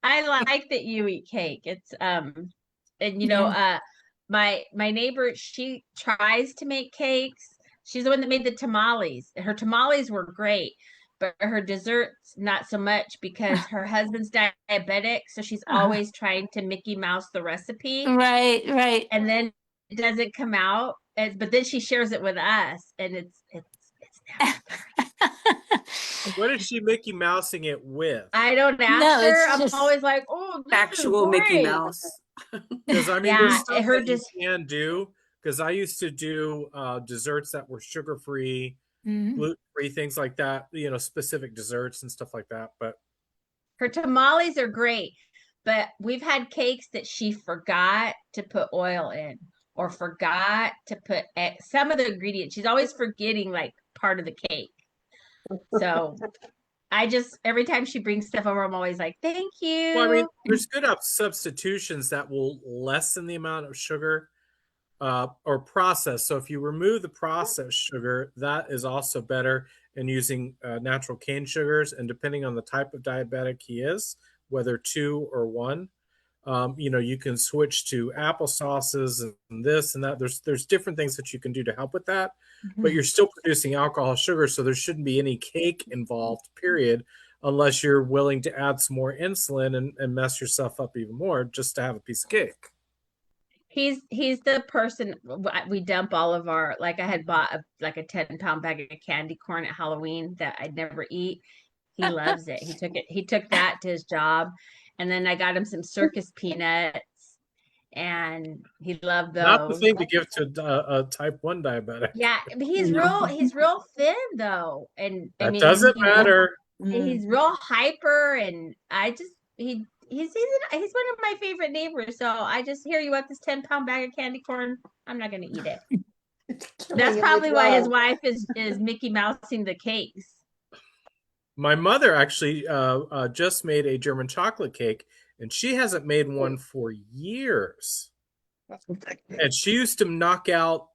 I like that you eat cake. It's and you know Yeah. my neighbor, she tries to make cakes. She's the one that made the tamales. Her tamales were great, but her desserts not so much because her husband's diabetic, so she's always trying to Mickey Mouse the recipe, Right. and then it doesn't come out. But then she shares it with us, and it's never. What is she Mickey Mousing it with? I don't ask No, her. it's I'm just always like, "Oh, this Actual is Mickey great." Mouse. Because I mean, Yeah, there's stuff her that you just can do. Because I used to do desserts that were sugar free, Mhm. gluten free, things like that. Specific desserts and stuff like that. But her tamales are great, but we've had cakes that she forgot to put oil in or forgot to put some of the ingredients. She's always forgetting like part of the cake. So I just every time she brings stuff over, I'm always like, "Thank well, I mean, you." there's good substitutions that will lessen the amount of sugar or processed. So if you remove the processed sugar, that is also better in using natural cane sugars. And depending on the type of diabetic he is, whether 2 or 1, you can switch to apple sauces and this and that. There's different things that you can do to help with that, but you're still producing alcohol sugar, so there shouldn't be any cake involved, period, unless you're willing to add some more insulin and mess yourself up even more just to have a piece of cake. He's the person we dump all of our, like I had bought like a 10-pound bag of candy corn at Halloween that I'd never eat. He loves it. He took that to his job. And then I got him some circus peanuts and he loved Not the those. thing to give to a type 1 diabetic. Yeah, but No. he's real thin though. And I That mean, and doesn't matter. he's real hyper, and I just he's one of my favorite neighbors. So I just hear you want this 10-pound bag of candy corn. I'm not gonna eat it. It's killing That's him probably with why his love. wife is Mickey Mousing the cakes. My mother actually just made a German chocolate cake, and she hasn't made one for years. And she used to knock out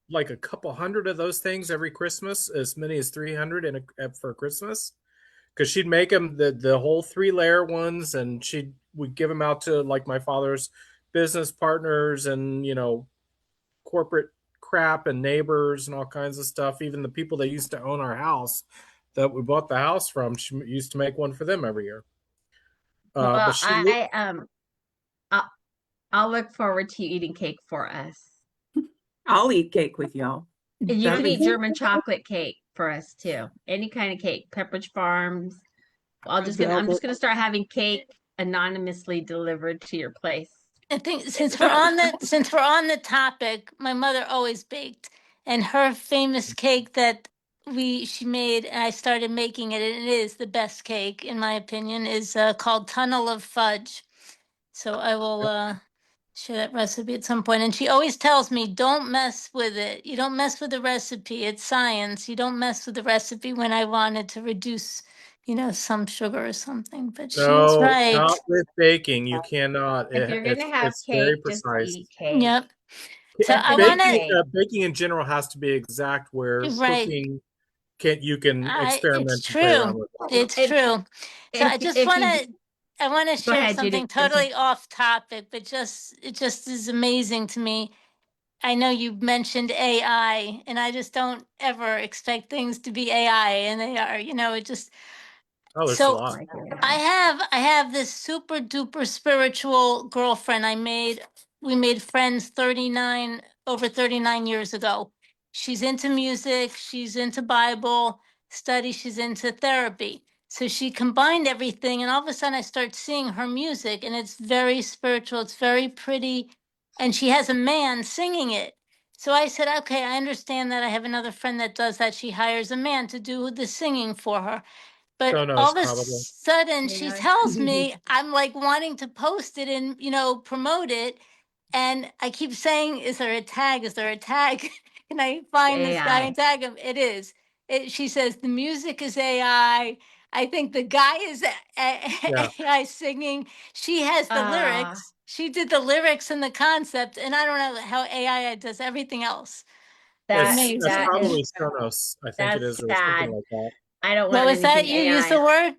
like a couple hundred of those things every Christmas, as many as 300 for Christmas. Because she'd make them the whole 3-layer ones, and she would give them out to like my father's business partners and corporate crap and neighbors and all kinds of stuff. Even the people that used to own our house that we bought the house from, she used to make one for them every year. Well, But she I'll, I'll look forward to you eating cake for us. I'll eat cake with y'all. And you That'd can be eat German chocolate cake for us too. Any kind of cake, Pepperidge Farms. I'm just gonna start having cake anonymously delivered to your place. I think since we're on the topic, my mother always baked, and her famous cake that she made, and I started making it, and it is the best cake in my opinion, is called Tunnel of Fudge. So I will share that recipe at some point. And she always tells me, don't mess with it. You don't mess with the recipe. It's science. You don't mess with the recipe when I wanted to reduce, some sugar or something. But she's No, right. not with baking. You cannot. If you're gonna have It's very cake, just precise. eat cake. Yep. So Just I eat want to, cake. Baking in general has to be exact. Where right. cooking you can It's experiment and play around true. with it. It's If true. So I just if want you to, I want to go share ahead, something Judy. I'm sorry. totally off topic, but it just is amazing to me. I know you mentioned AI, and I just don't ever expect things to be AI, and they are. It just Oh, there's a so. lot. I have this super duper spiritual girlfriend we made friends over 39 years ago. She's into music, she's into Bible study, she's into therapy. So she combined everything, and all of a sudden I start seeing her music, and it's very spiritual, it's very pretty, and she has a man singing it. So I said, okay, I understand that. I have another friend that does that. She hires a man to do the singing for her. But Sonos, all of a probably. sudden, she tells me I'm like wanting to post it and promote it, and I keep saying, "Is there a tag? Is there a tag? Can I find this guy and tag him?" It is. She says the music is AI. I think the guy is Yeah. AI singing. She has the lyrics. She did the lyrics and the concept, and I don't know how AI does everything else. That's That probably is Sonos. I think it that's is, or sad. something like that. I don't What want was that? anything You used the AI. word?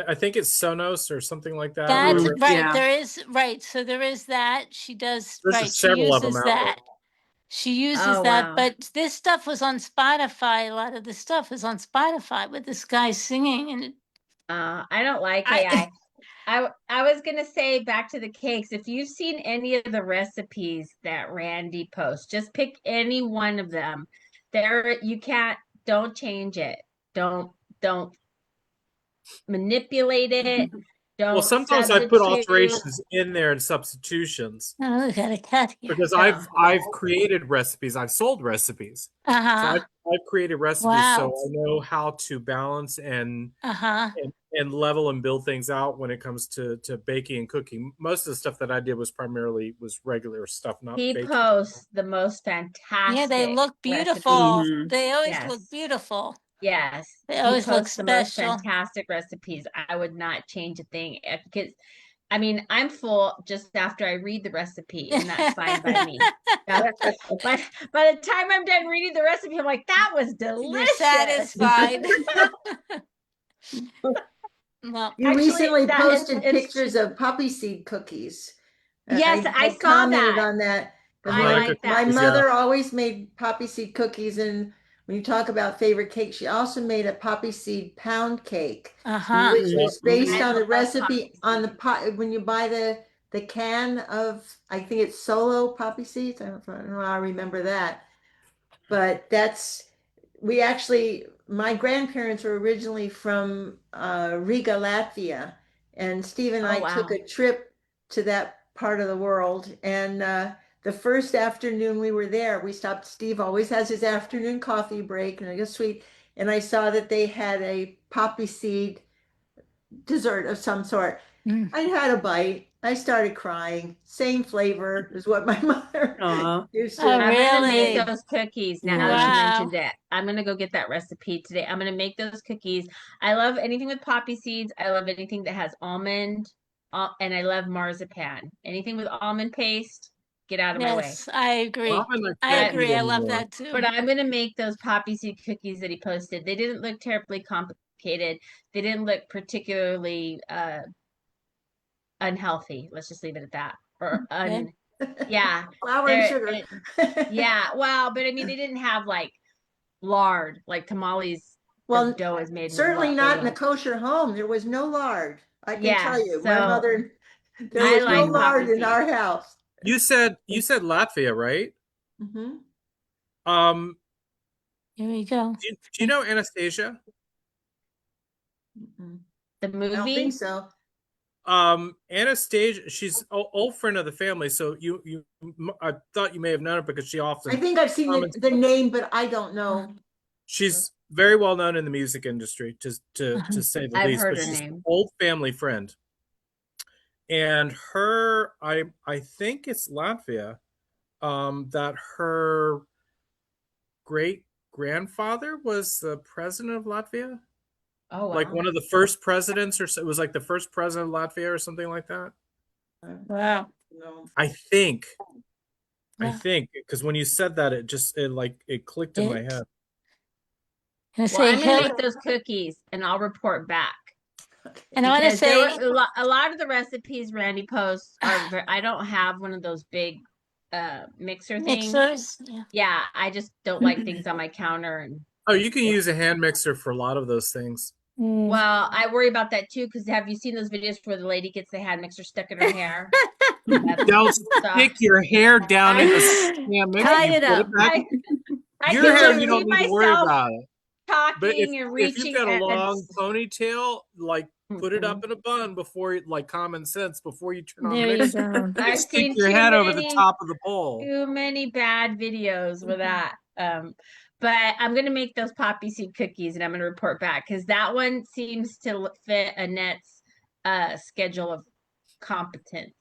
I think it's Sonos or something like that. That's Whatever. right. Yeah. There is right. So there is that. She does There's right. She several of them uses out there. that. She uses Oh that. wow. But this stuff was on Spotify. A lot of the stuff is on Spotify with this guy singing, and I don't like AI. I was gonna say, back to the cakes. If you've seen any of the recipes that Randy posts, just pick any one of them. Don't change it. Don't manipulate it. Well, Don't sometimes I put substitute. alterations in there and substitutions oh, we got a cat here. because I've created recipes. I've sold recipes. So Uh-huh. I've created recipes, Wow. so I know how to balance and Uh-huh. level and build things out when it comes to baking and cooking. Most of the stuff that I did was regular stuff, not He baking. posts the most fantastic. Yeah, they look beautiful. recipes. They always Yes. look beautiful. Yes, They he always look posts the most special. fantastic recipes. I would not change a thing because, I mean, I'm full just after I read the recipe, and that's fine by me. But by the time I'm done reading the recipe, I'm like, that was You're delicious. satisfied. Well, You Actually, recently that posted it's pictures of poppy seed cookies. Yes, I saw commented that. on that. 'Cause I like my that. mother always made poppy seed cookies, and when you talk about favorite cake, she also made a poppy seed pound cake, uh-huh. which was based I on the love recipe poppy on the seed. pot when you buy the can of, I think it's solo poppy seeds. I don't know how I remember that, but my grandparents were originally from Riga, Latvia, and Steve and Oh I took wow. a trip to that part of the world. And the first afternoon we were there, we stopped. Steve always has his afternoon coffee break, and I guess sweet. And I saw that they had a poppy seed dessert of some sort. I had a bite. I started crying. Same flavor is what my mother Aw. used Oh, to. I'm gonna make really? those cookies now that you Yeah. mentioned it. I'm gonna go get that recipe today. I'm gonna make those cookies. I love anything with poppy seeds. I love anything that has almond, and I love marzipan. Anything with almond paste, get out of my way. Yes, I agree. Ramen I I can't eat agree. I love anymore. that too. But I'm gonna make those poppy seed cookies that he posted. They didn't look terribly complicated. They didn't look particularly unhealthy. Let's just leave it at that. Or Okay. yeah. Flour and They're sugar. yeah, well, but I mean they didn't have like lard, like tamales. The Well, dough is made with certainly not in a lard. kosher home. There was no lard. I can Yeah, tell you, my so mother, there I was no like poppy lard in seeds. our house. You said Latvia, right? Hmm. Um, Here we go. do you know Anastasia? The I don't movie. think so. Anastasia, she's an old friend of the family, so I thought you may have known her because she I often think I've seen comments. the name, but I don't know. She's very well known in the music industry, to say the I've least. heard But her she's an name. old family friend, and I think it's Latvia. That her great grandfather was the president of Latvia, Oh like wow. one of the first presidents, or so, it was like the first president of Latvia or something like that. Wow. No. I think. I Yeah. think because when you said that, it clicked in my It- head. And I Well, say I'm gonna Hill, make those cookies and I'll report back. and I want to Because there say were a lot of the recipes Randy posts are I don't have one of those big mixer things. mixers. Yeah. Yeah, I just don't like things on my counter and Oh, you can use a hand mixer for a lot of those things. well, I worry about that too because have you seen those videos where the lady gets the hand mixer stuck in her hair? Don't So, stick your hair down in the hand mixer. Tie You it put up. it back. I Your can hair, just you see don't need to worry myself about it. But talking and if you've reaching got a and long ponytail, like put it Mm-mm. up in a bun before you, like common sense, before you turn on the There you mixer. go. And I've stick seen your head over the top of the bowl. too many bad videos with that. But I'm gonna make those poppy seed cookies and I'm gonna report back because that one seems to fit Annette's schedule of competence.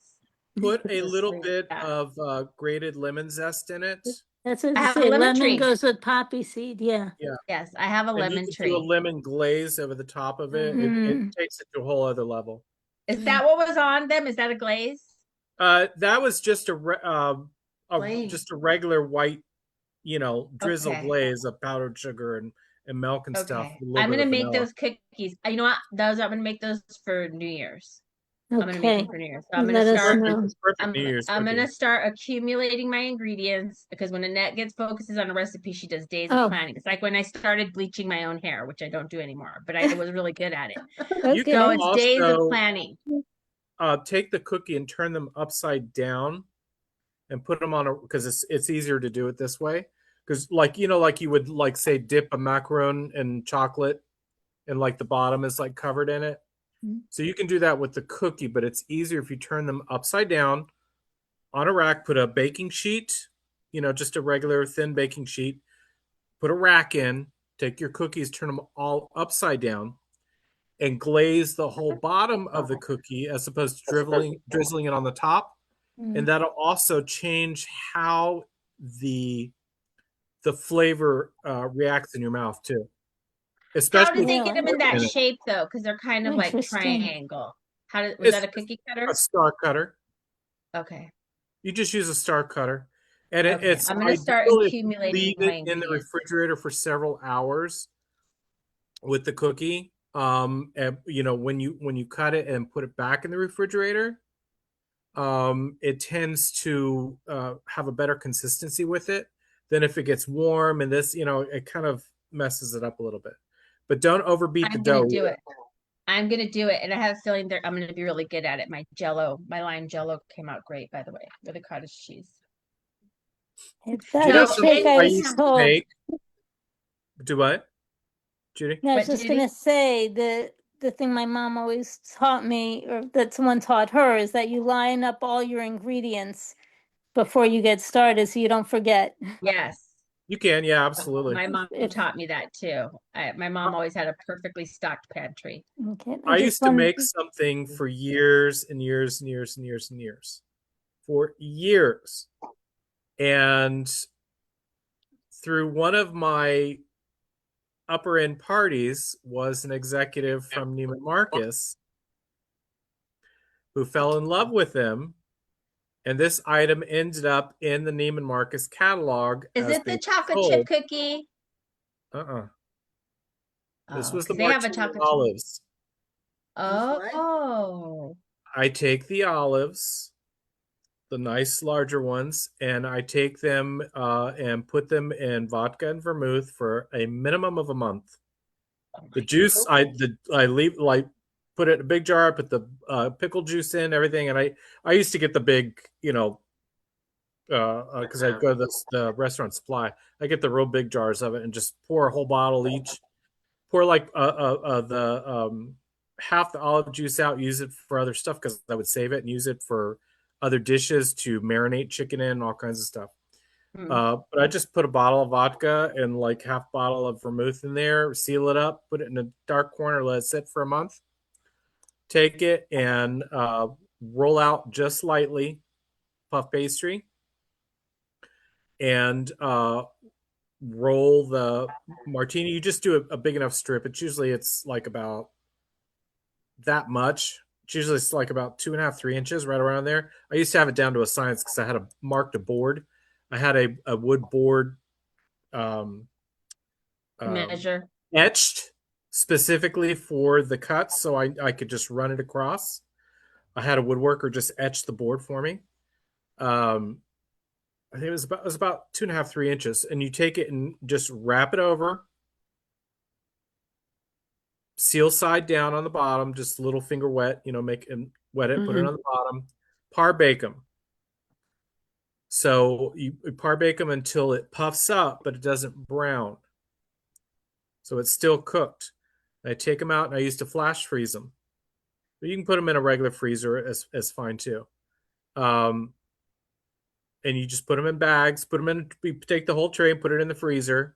Put a Just little leave it bit at that. of grated lemon zest in it. That's what I I have a say. lemon Lemon tree. goes with poppy seed. Yeah. Yes, I have a And you lemon can do a tree. lemon glaze over the top of it. It takes it to a whole other level. Is that what was on them? Is that a glaze? That was just Plain. just a regular white, drizzle Okay. glaze of powdered sugar and milk and stuff. Okay. A little I'm bit gonna of make vanilla. those cookies. You know what? Those I'm gonna make those for New Year's. I'm gonna make Okay. them for New Year's. So I'm Let gonna us start. know. It's perfect New Year's I'm gonna cookie. start accumulating my ingredients because when Annette focuses on a recipe, she does days Oh. of planning. It's like when I started bleaching my own hair, which I don't do anymore, but I was really good at it. You can So it's days of also planning. take the cookie and turn them upside down and put them on because it's easier to do it this way. Because like you would like say dip a macaron in chocolate and like the bottom is like covered in it. So you can do that with the cookie, but it's easier if you turn them upside down on a rack, put a baking sheet, just a regular thin baking sheet, put a rack in, take your cookies, turn them all upside down, and glaze the whole bottom of the cookie as opposed to drizzling it on the top. And that'll also change how the flavor reacts in your mouth too. How Especially did they get them in that in it. shape though? Because they're kind of like Interesting. triangle. Was It's that a cookie cutter? a star cutter. Okay. You just use a star cutter. And Okay, it's I'm gonna start ideal if you accumulating leave my it in the ingredients. refrigerator for several hours with the cookie. And when you cut it and put it back in the refrigerator, it tends to have a better consistency with it than if it gets warm and this, it kind of messes it up a little bit. But don't overbeat the I'm dough. gonna do it. I'm gonna do it, and I have a feeling that I'm gonna be really good at it. My lime jello came out great, by the way, with the cottage cheese. That So, trick I I was used to told. make? Do what, Judy? No, I was What, just Judy? gonna say the thing my mom always taught me, or that someone taught her, is that you line up all your ingredients before you get started, so you don't forget. Yes. You can, yeah, absolutely. My mom If- taught me that too. My mom always had a perfectly stocked pantry. Okay. I just used to wanted- make something for years and years and years and years and years. For years. And through one of my upper end parties was an executive from Neiman Marcus who fell in love with him. And this item ended up in the Neiman Marcus catalog. Is as it the being chocolate sold. chip cookie? Uh-uh. This Oh, was the 'cause they have a martini chocolate chip. olives. Oh, I take the olives, the nice larger ones, and I take them and put them in vodka and vermouth for a minimum of a month. The juice, I leave, like, put it in a big jar, put the pickle juice in, everything, and I used to get the big, because I go to the restaurant supply. I get the real big jars of it and just pour a whole bottle each. Pour like the half the olive juice out, use it for other stuff because I would save it and use it for other dishes to marinate chicken in, all kinds of stuff. But I just put a bottle of vodka and like half bottle of vermouth in there, seal it up, put it in a dark corner, let it sit for a month. Take it and roll out just lightly puff pastry and roll the martini. You just do a big enough strip. It's like about that much. It's like about 2.5, 3 inches, right around there. I used to have it down to a science because I had marked a board. I had a wood board measure. etched specifically for the cuts, so I could just run it across. I had a woodworker just etch the board for me. I think it was about 2.5, 3 inches, and you take it and just wrap it over, seal side down on the bottom, just a little finger wet, make and wet it, put it on the bottom, par bake them. So you par bake them until it puffs up, but it doesn't brown. So it's still cooked. I take them out and I used to flash freeze them. But you can put them in a regular freezer as fine too. And you just put them in bags, you take the whole tray and put it in the freezer.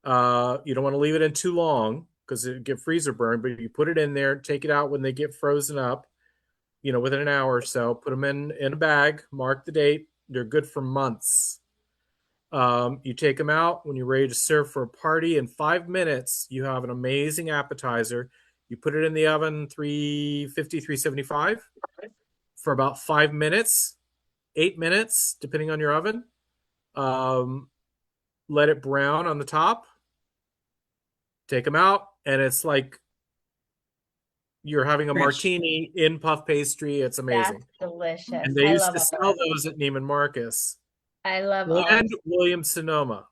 You don't want to leave it in too long because it get freezer burn, but you put it in there, take it out when they get frozen up, within an hour or so, put them in a bag, mark the date. They're good for months. You take them out when you're ready to serve for a party. In 5 minutes, you have an amazing appetizer. You put it in the oven, 350, 375 for about 5 minutes, 8 minutes, depending on your oven. Let it brown on the top. Take them out, and it's like you're having a martini in puff pastry. It's amazing. That's delicious. And they I used love to all sell that. those at Neiman Marcus I love and olives. Williams-Sonoma.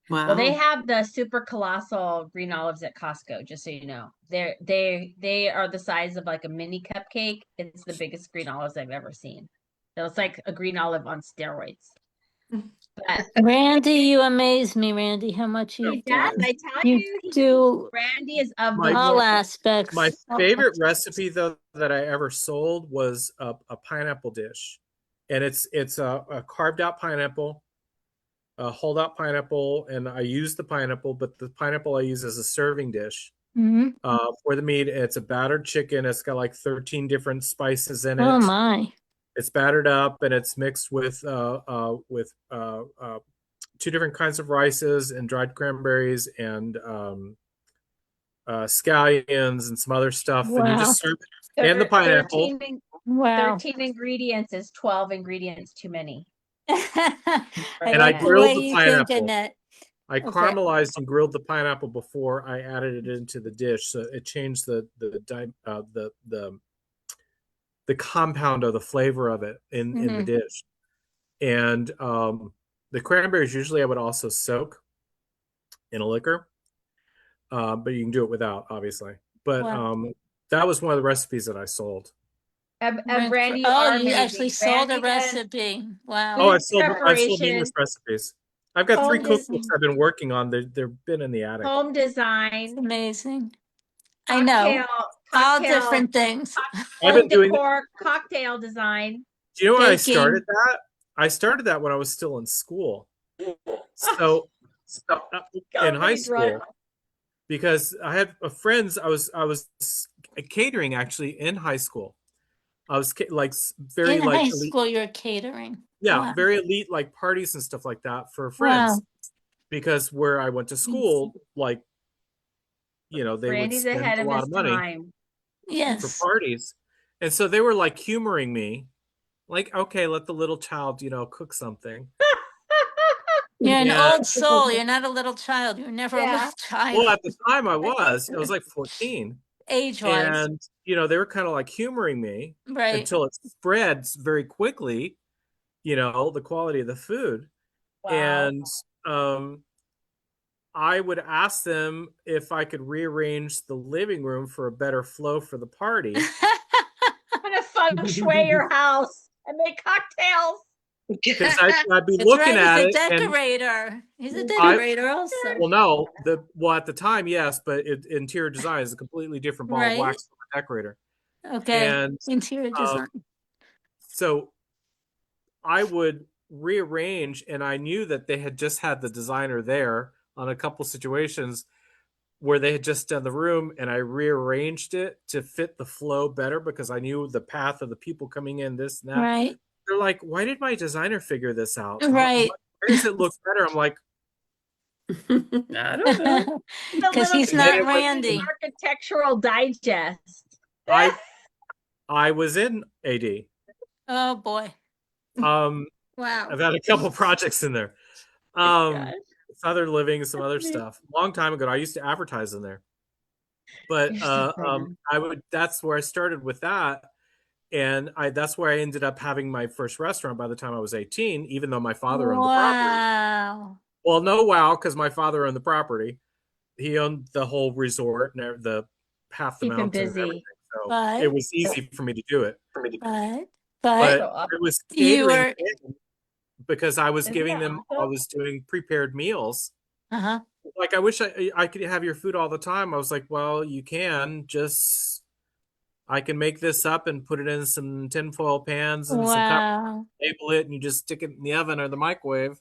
Wow. Well, they have the super colossal green olives at Costco, just so you know. They are the size of like a mini cupcake. It's the biggest green olives I've ever seen. So it's like a green olive on steroids. But Randy, you amaze me, Randy, how much he you've does. done. I tell You you, do Randy is of My- the all world. aspects. My Oh, favorite recipe, though, that I ever sold was a pineapple dish. And it's a carved out pineapple, a hold out pineapple, and I use the pineapple, but the pineapple I use as a serving dish. Mhm. For the meat. It's a battered chicken. It's got like 13 different spices in it. Oh my. It's battered up and it's mixed with 2 different kinds of rices and dried cranberries and scallions and some other stuff. And you Wow. just serve it and the pineapple. Wow. 13 ingredients is 12 ingredients too many. I And like I the grilled way the you pineapple. think, Annette. I Okay. caramelized and grilled the pineapple before I added it into the dish, so it changed the compound of the flavor of it in the dish. And the cranberries usually I would also soak in a liquor, but you can do it without, obviously. But Wow. that was one of the recipes that I sold. Randy, you Oh, are you amazing. actually sold a Randy does recipe. Wow. Oh, Food I've sold numerous preparation, recipes. I've got 3 home cookbooks I've been working on. They've been in the attic. home design, Amazing. I know. All different things. I've home been doing. decor, cocktail design. Do you know when I Baking. started that? I started that when I was still in school. So in high Comedy drunk. school because I had friends. I was catering actually in high school. I was like very In like high elite, school, you're catering. yeah, Wow. very elite like parties and stuff like that for Wow. friends. Because where I went to school, like they would Randy's spend ahead a of lot his of money time. for Yes. parties, and so they were like humoring me, like, okay, let the little child cook something. You're an And old soul. You're not a little child. You were never a Yeah. little child. well, at the time I was like 14. Age-wise. And they were kind of like humoring me Right. until it spread very quickly, the quality of the food. Wow. And I would ask them if I could rearrange the living room for a better flow for the party. I'm gonna feng shui your house and make cocktails. Because I'd be That's looking right. at He's a it, and decorator. He's a decorator also. well, no, at the time, yes, but interior design is a completely different ball of Right. wax from a decorator. Okay. And Interior design. so I would rearrange, and I knew that they had just had the designer there on a couple situations where they had just done the room, and I rearranged it to fit the flow better because I knew the path of the people coming in, this and that. Right. They're like, why did my designer figure this out? Right. Why does it look better? I'm like, I don't know. Because he's not Randy. Architectural Digest. I was in AD. Oh boy. Wow. I've had a couple projects in there. Southern Living, some other stuff. Long time ago, I used to advertise in there. But that's where I started with that. And that's where I ended up having my first restaurant by the time I was 18, even though my father owned the property. Wow. Well, no, wow, because my father owned the property. He owned the whole resort and the half the Keep him mountain and busy. everything. So But- it was easy for me to do it. But It was you catering were because I was Isn't giving that them, awesome? I was doing prepared meals. uh-huh. Like, I wish I could have your food all the time. I was like, well, you can just, I can make this up and put it in some tinfoil pans and some cups, Wow. label it, and you just stick it in the oven or the microwave.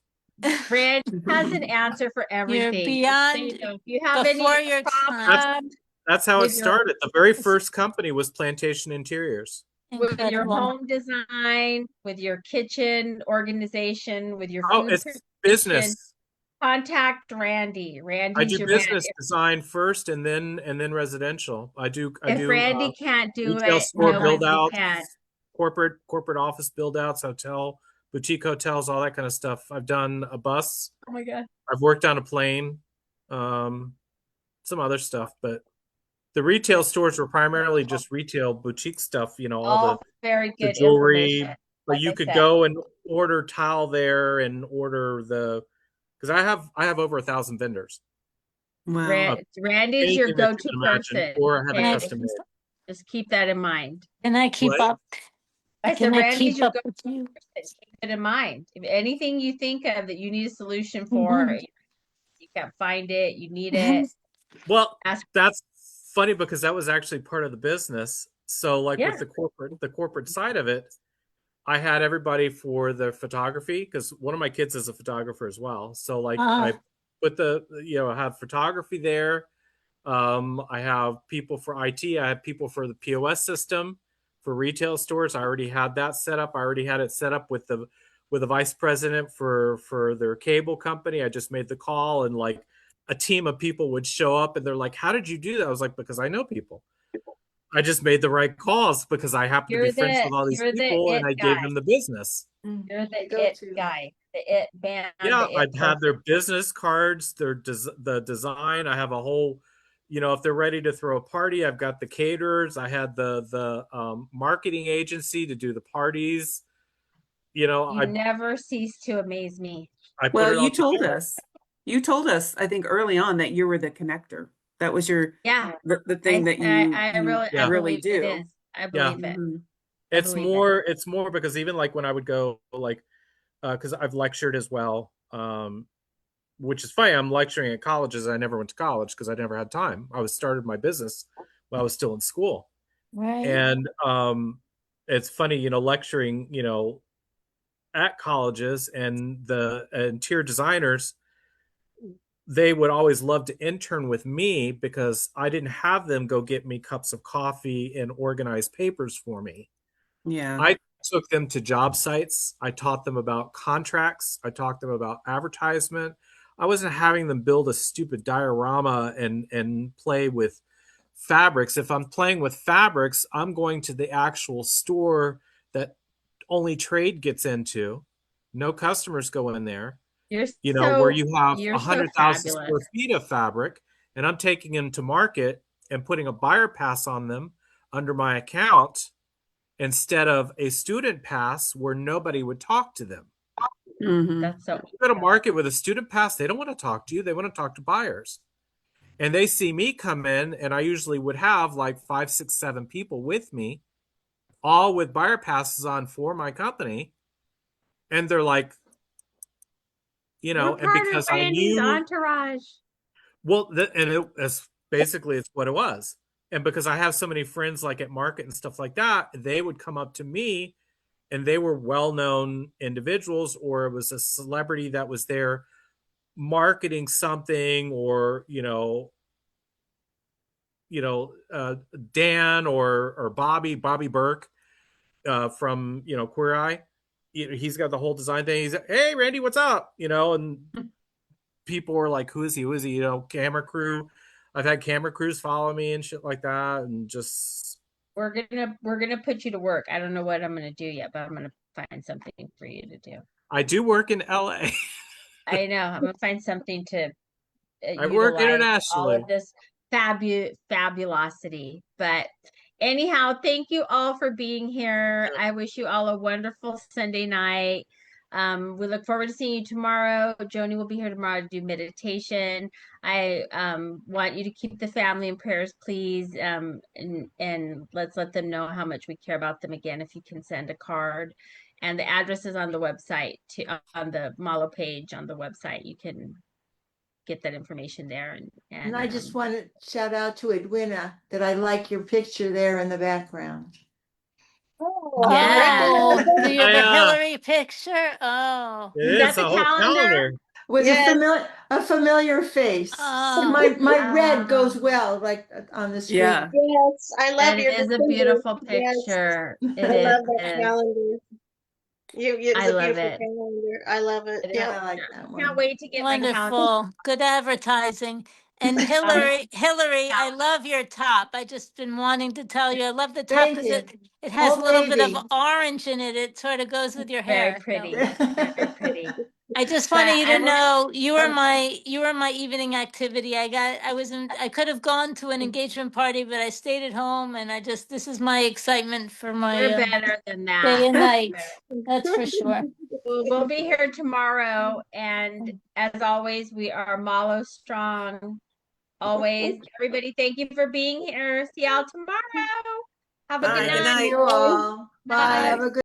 Randy has an answer for You're everything. beyond If you have before any your problems time. That's how it with your- started. The very first company was Plantation Interiors. with your Incredible. home design, with your kitchen organization, with your Oh, food it's preparation, business. contact Randy. I Randy's do your man. business design first, and then residential. I If do Randy can't do retail it, store no build one outs, can. corporate office build outs, hotel, boutique hotels, all that kind of stuff. I've done a bus. Oh my god. I've worked on a plane, some other stuff, but the retail stores were primarily just retail boutique stuff. All very the good jewelry, information. but like you I could said. go and order tile there and order because I have over 1,000 vendors. Wow. Randy's your Anything that you go-to can imagine, person. or I have Okay? it custom made. Just keep that in mind. Can I keep What? up? I said Can I Randy's keep your up go-to with you? person. Keep it in mind. If anything you think of that you need a solution for, Mhm. you can't find it, you need it. Well, Ask- that's funny because that was actually part of the business. So, like Yeah. with the corporate side of it, I had everybody for the photography because one of my kids is a photographer as well. So, like, I put have photography there. I have people for IT. I have people for the POS system for retail stores. I already had that set up. I already had it set up with the vice president for their cable company. I just made the call, and like a team of people would show up, and they're like, "How did you do that?" I was like, "Because I know people. I just made the right calls because I happen to be friends with all these you're the people, and it I gave guy. them the business." You're the Go-to. it guy, the it band. Yeah, the it I've had person. their business cards, the design. I have a whole, if they're ready to throw a party, I've got the caterers. I had the marketing agency to do the parties. You I never cease to amaze me. put Well, it all you told together. us. You told us, I think, early on that you were the connector. That was your Yeah, the thing that you I you really, Yeah. I really believe do. it is. I believe it. Mhm. It's believe it. more because even like when I would go like because I've lectured as well, which is funny. I'm lecturing at colleges. I never went to college because I never had time. I was started my business while I was still in school. Right. And it's funny, lecturing, at colleges and the interior designers, they would always love to intern with me because I didn't have them go get me cups of coffee and organize papers for me. Yeah. I took them to job sites. I taught them about contracts. I taught them about advertisement. I wasn't having them build a stupid diorama and play with fabrics. If I'm playing with fabrics, I'm going to the actual store that only trade gets into. No customers go in there. You're Where so you have you're so 100,000 fabulous. square feet of fabric, and I'm taking them to market and putting a buyer pass on them under my account instead of a student pass where nobody would talk to them. Mhm. That's so You go to market with a student pass, they don't want to talk to you. They want to talk to buyers. And they see me come in, and I usually would have like 5, 6, 7 people with me, all with buyer passes on for my company. And they're like, we're and part of because I Randy's knew, entourage. well, it's basically it's what it was. And because I have so many friends like at market and stuff like that, they would come up to me, and they were well-known individuals, or it was a celebrity that was there marketing something, or Dan or Bobby Burke from Queer Eye. He's got the whole design thing. He's, hey Randy, what's up? And people were like, who is he? Who is he? Camera crew. I've had camera crews follow me and shit like that, and just We're gonna put you to work. I don't know what I'm gonna do yet, but I'm gonna find something for you to do. I do work in LA. I know I'm gonna find something to I work utilize all internationally. of this fabulosity. But anyhow, thank you all for being here. I wish you all a wonderful Sunday night. We look forward to seeing you tomorrow. Joni will be here tomorrow to do meditation. I want you to keep the family in prayers, please. And let's let them know how much we care about them again. If you can send a card. And the address is on the website, on the Malo page on the website. You can get that information there. And I just want to shout out to Edwina that I like your picture there in the background. Yeah. Oh, do you have a I, Hillary picture? Oh. it Is that is the a whole calendar? With Yes. a familiar face. Oh. My red goes well, like on the screen. Yeah. Yes, I love That your is a December. beautiful Yes, picture. I It love that is. calendar. It's I a love beautiful it. calendar. I love it. It is. Yep. I like that Can't one. wait to get my calendar. Wonderful. Good advertising. And Hillary, I love your top. I just been wanting to tell you, I love the top Thank because you. it has a Old little bit Navy. of orange in it. It sort of goes with your Very hair. So pretty. Very pretty. I just But wanted you to I will, know you were my evening activity. I could have gone to an engagement party, but I stayed at home and this is my excitement for we're my better than day that. and night. That's for sure. We'll be here tomorrow. And as always, we are Malo Strong. Always. Everybody, thank you for being here. See y'all tomorrow. Have a good Bye. Good night. night. You all. Bye. Bye. Have a good